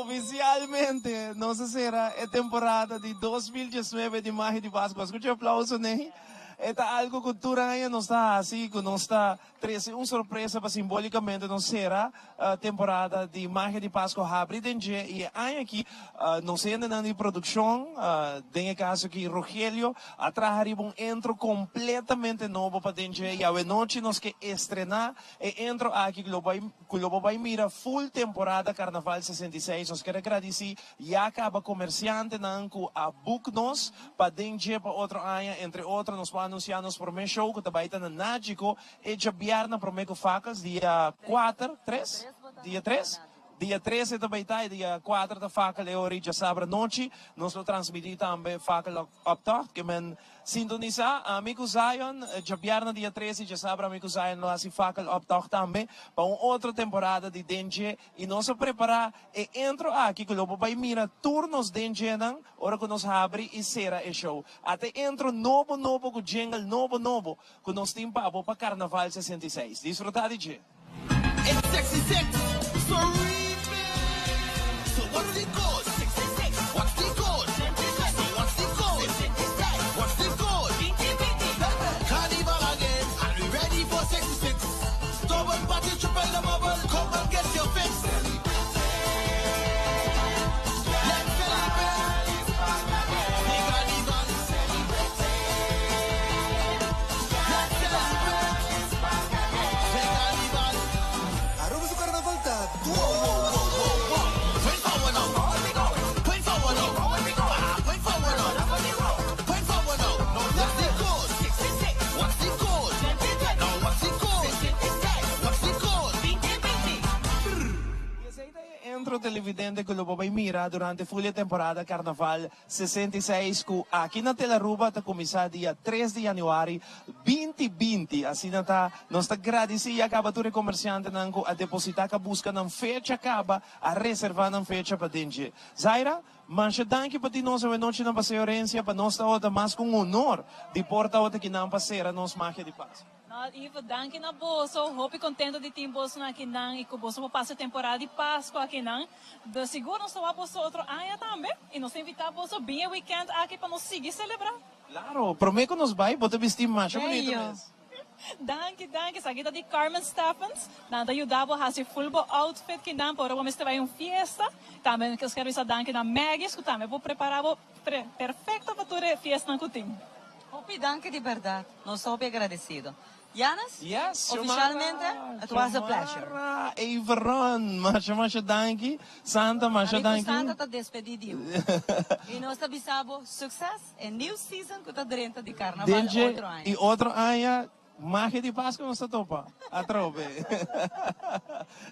Oficialmente, nossa será a temporada de 2019 de Magia de Páscoa. Escute o aplauso, né? Esta algo cultura não está assim, que não está treze uma surpresa para simbolicamente não será a temporada de Magia de Páscoa abridente e aqui não sei ainda de produção, tem caso que Rogelio atrás um entro completamente novo para dentro e a noite nós que estrenar e entro aqui que lo vai mira full temporada Carnaval 66 nós queremos agradecer e acaba comerciante não a book nós para dentro para outro ano entre outros nós vamos anunciar nos próximo show que também está na Nágico e já vierna prometo facas dia 4, 3? Dia 3? Dia 13 também está, dia 4 da faca é hora já sábado noite. Nós vamos transmitir também faca optocht, que men sintonizar amigo Zion, já vierna dia 13 já sábado amigo Zion lá se faca optocht também para uma outra temporada de Dengue e nós vamos preparar e entro aqui que logo vai mirar turnos Dengue não, hora que nós abre e será o show. Até entro novo com jingle novo que nós temos para Carnaval 66. Desfrutar de dia. It's 66, so so what's the code? 66. What's the code? So what's the code? 66. What's the code? Carnival again, and we ready for 66. Double party, triple the bubble, come and get your fix. Let's celebrate. The carnival. Let's celebrate. The carnival. Aruba su carnaval ta. Entro televidente que lo vai mirar durante a temporada Carnaval 66 que aqui na Telaruba está começar dia 3 de janeiro 2020 assim nós está agradecido e acaba tudo comerciante não a depositar que busca na fecha acaba a reservar na fecha para dentro. Zaira, mancha danke para ti nós a noite na passeorência para nós está mais com honor de porta outra que não passeira nos Magia de Páscoa. Ivo, danke na bolso. Hope contento de ter bolso na aqui não e que o bolso para passar a temporada de Páscoa aqui não. De seguro nós vamos bolso outro ano também e nós invitar bolso bem o weekend aqui para nós seguir celebrar. Claro, prometo que nos vai botar vestir mais bonito mesmo. Danke. Sagita de Carmen Stephens. Nada ajudava a fazer full outfit que não para o mês vai uma fiesta. Também que eu quero dizer danke na Maggie que também vou preparar perfeito para toda fiesta na Coutinho. Hope danke de verdade. Nós somos agradecidos. Janis? Yes, Oficialmente, it was a pleasure. Everon, masha danke. Santa, masha danke. Santa está despedido. E nós avisamos sucesso e new season que está dentro de Carnaval outro ano. E outro ano, Magia de Páscoa não está topa. A trope.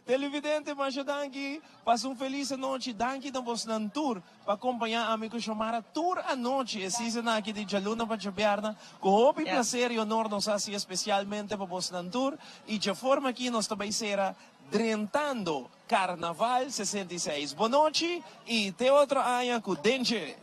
Televidente, masha danke. Passa feliz noite. Danke da vossa tour para acompanhar amigo chamara tour a noite. E season aqui de Jaluna para Jaberna. Com hope prazer e honor nos assim especialmente para vossa tour. E de forma aqui nós também será Drentando Carnaval 66. Boa noite e até outro ano com Dengue.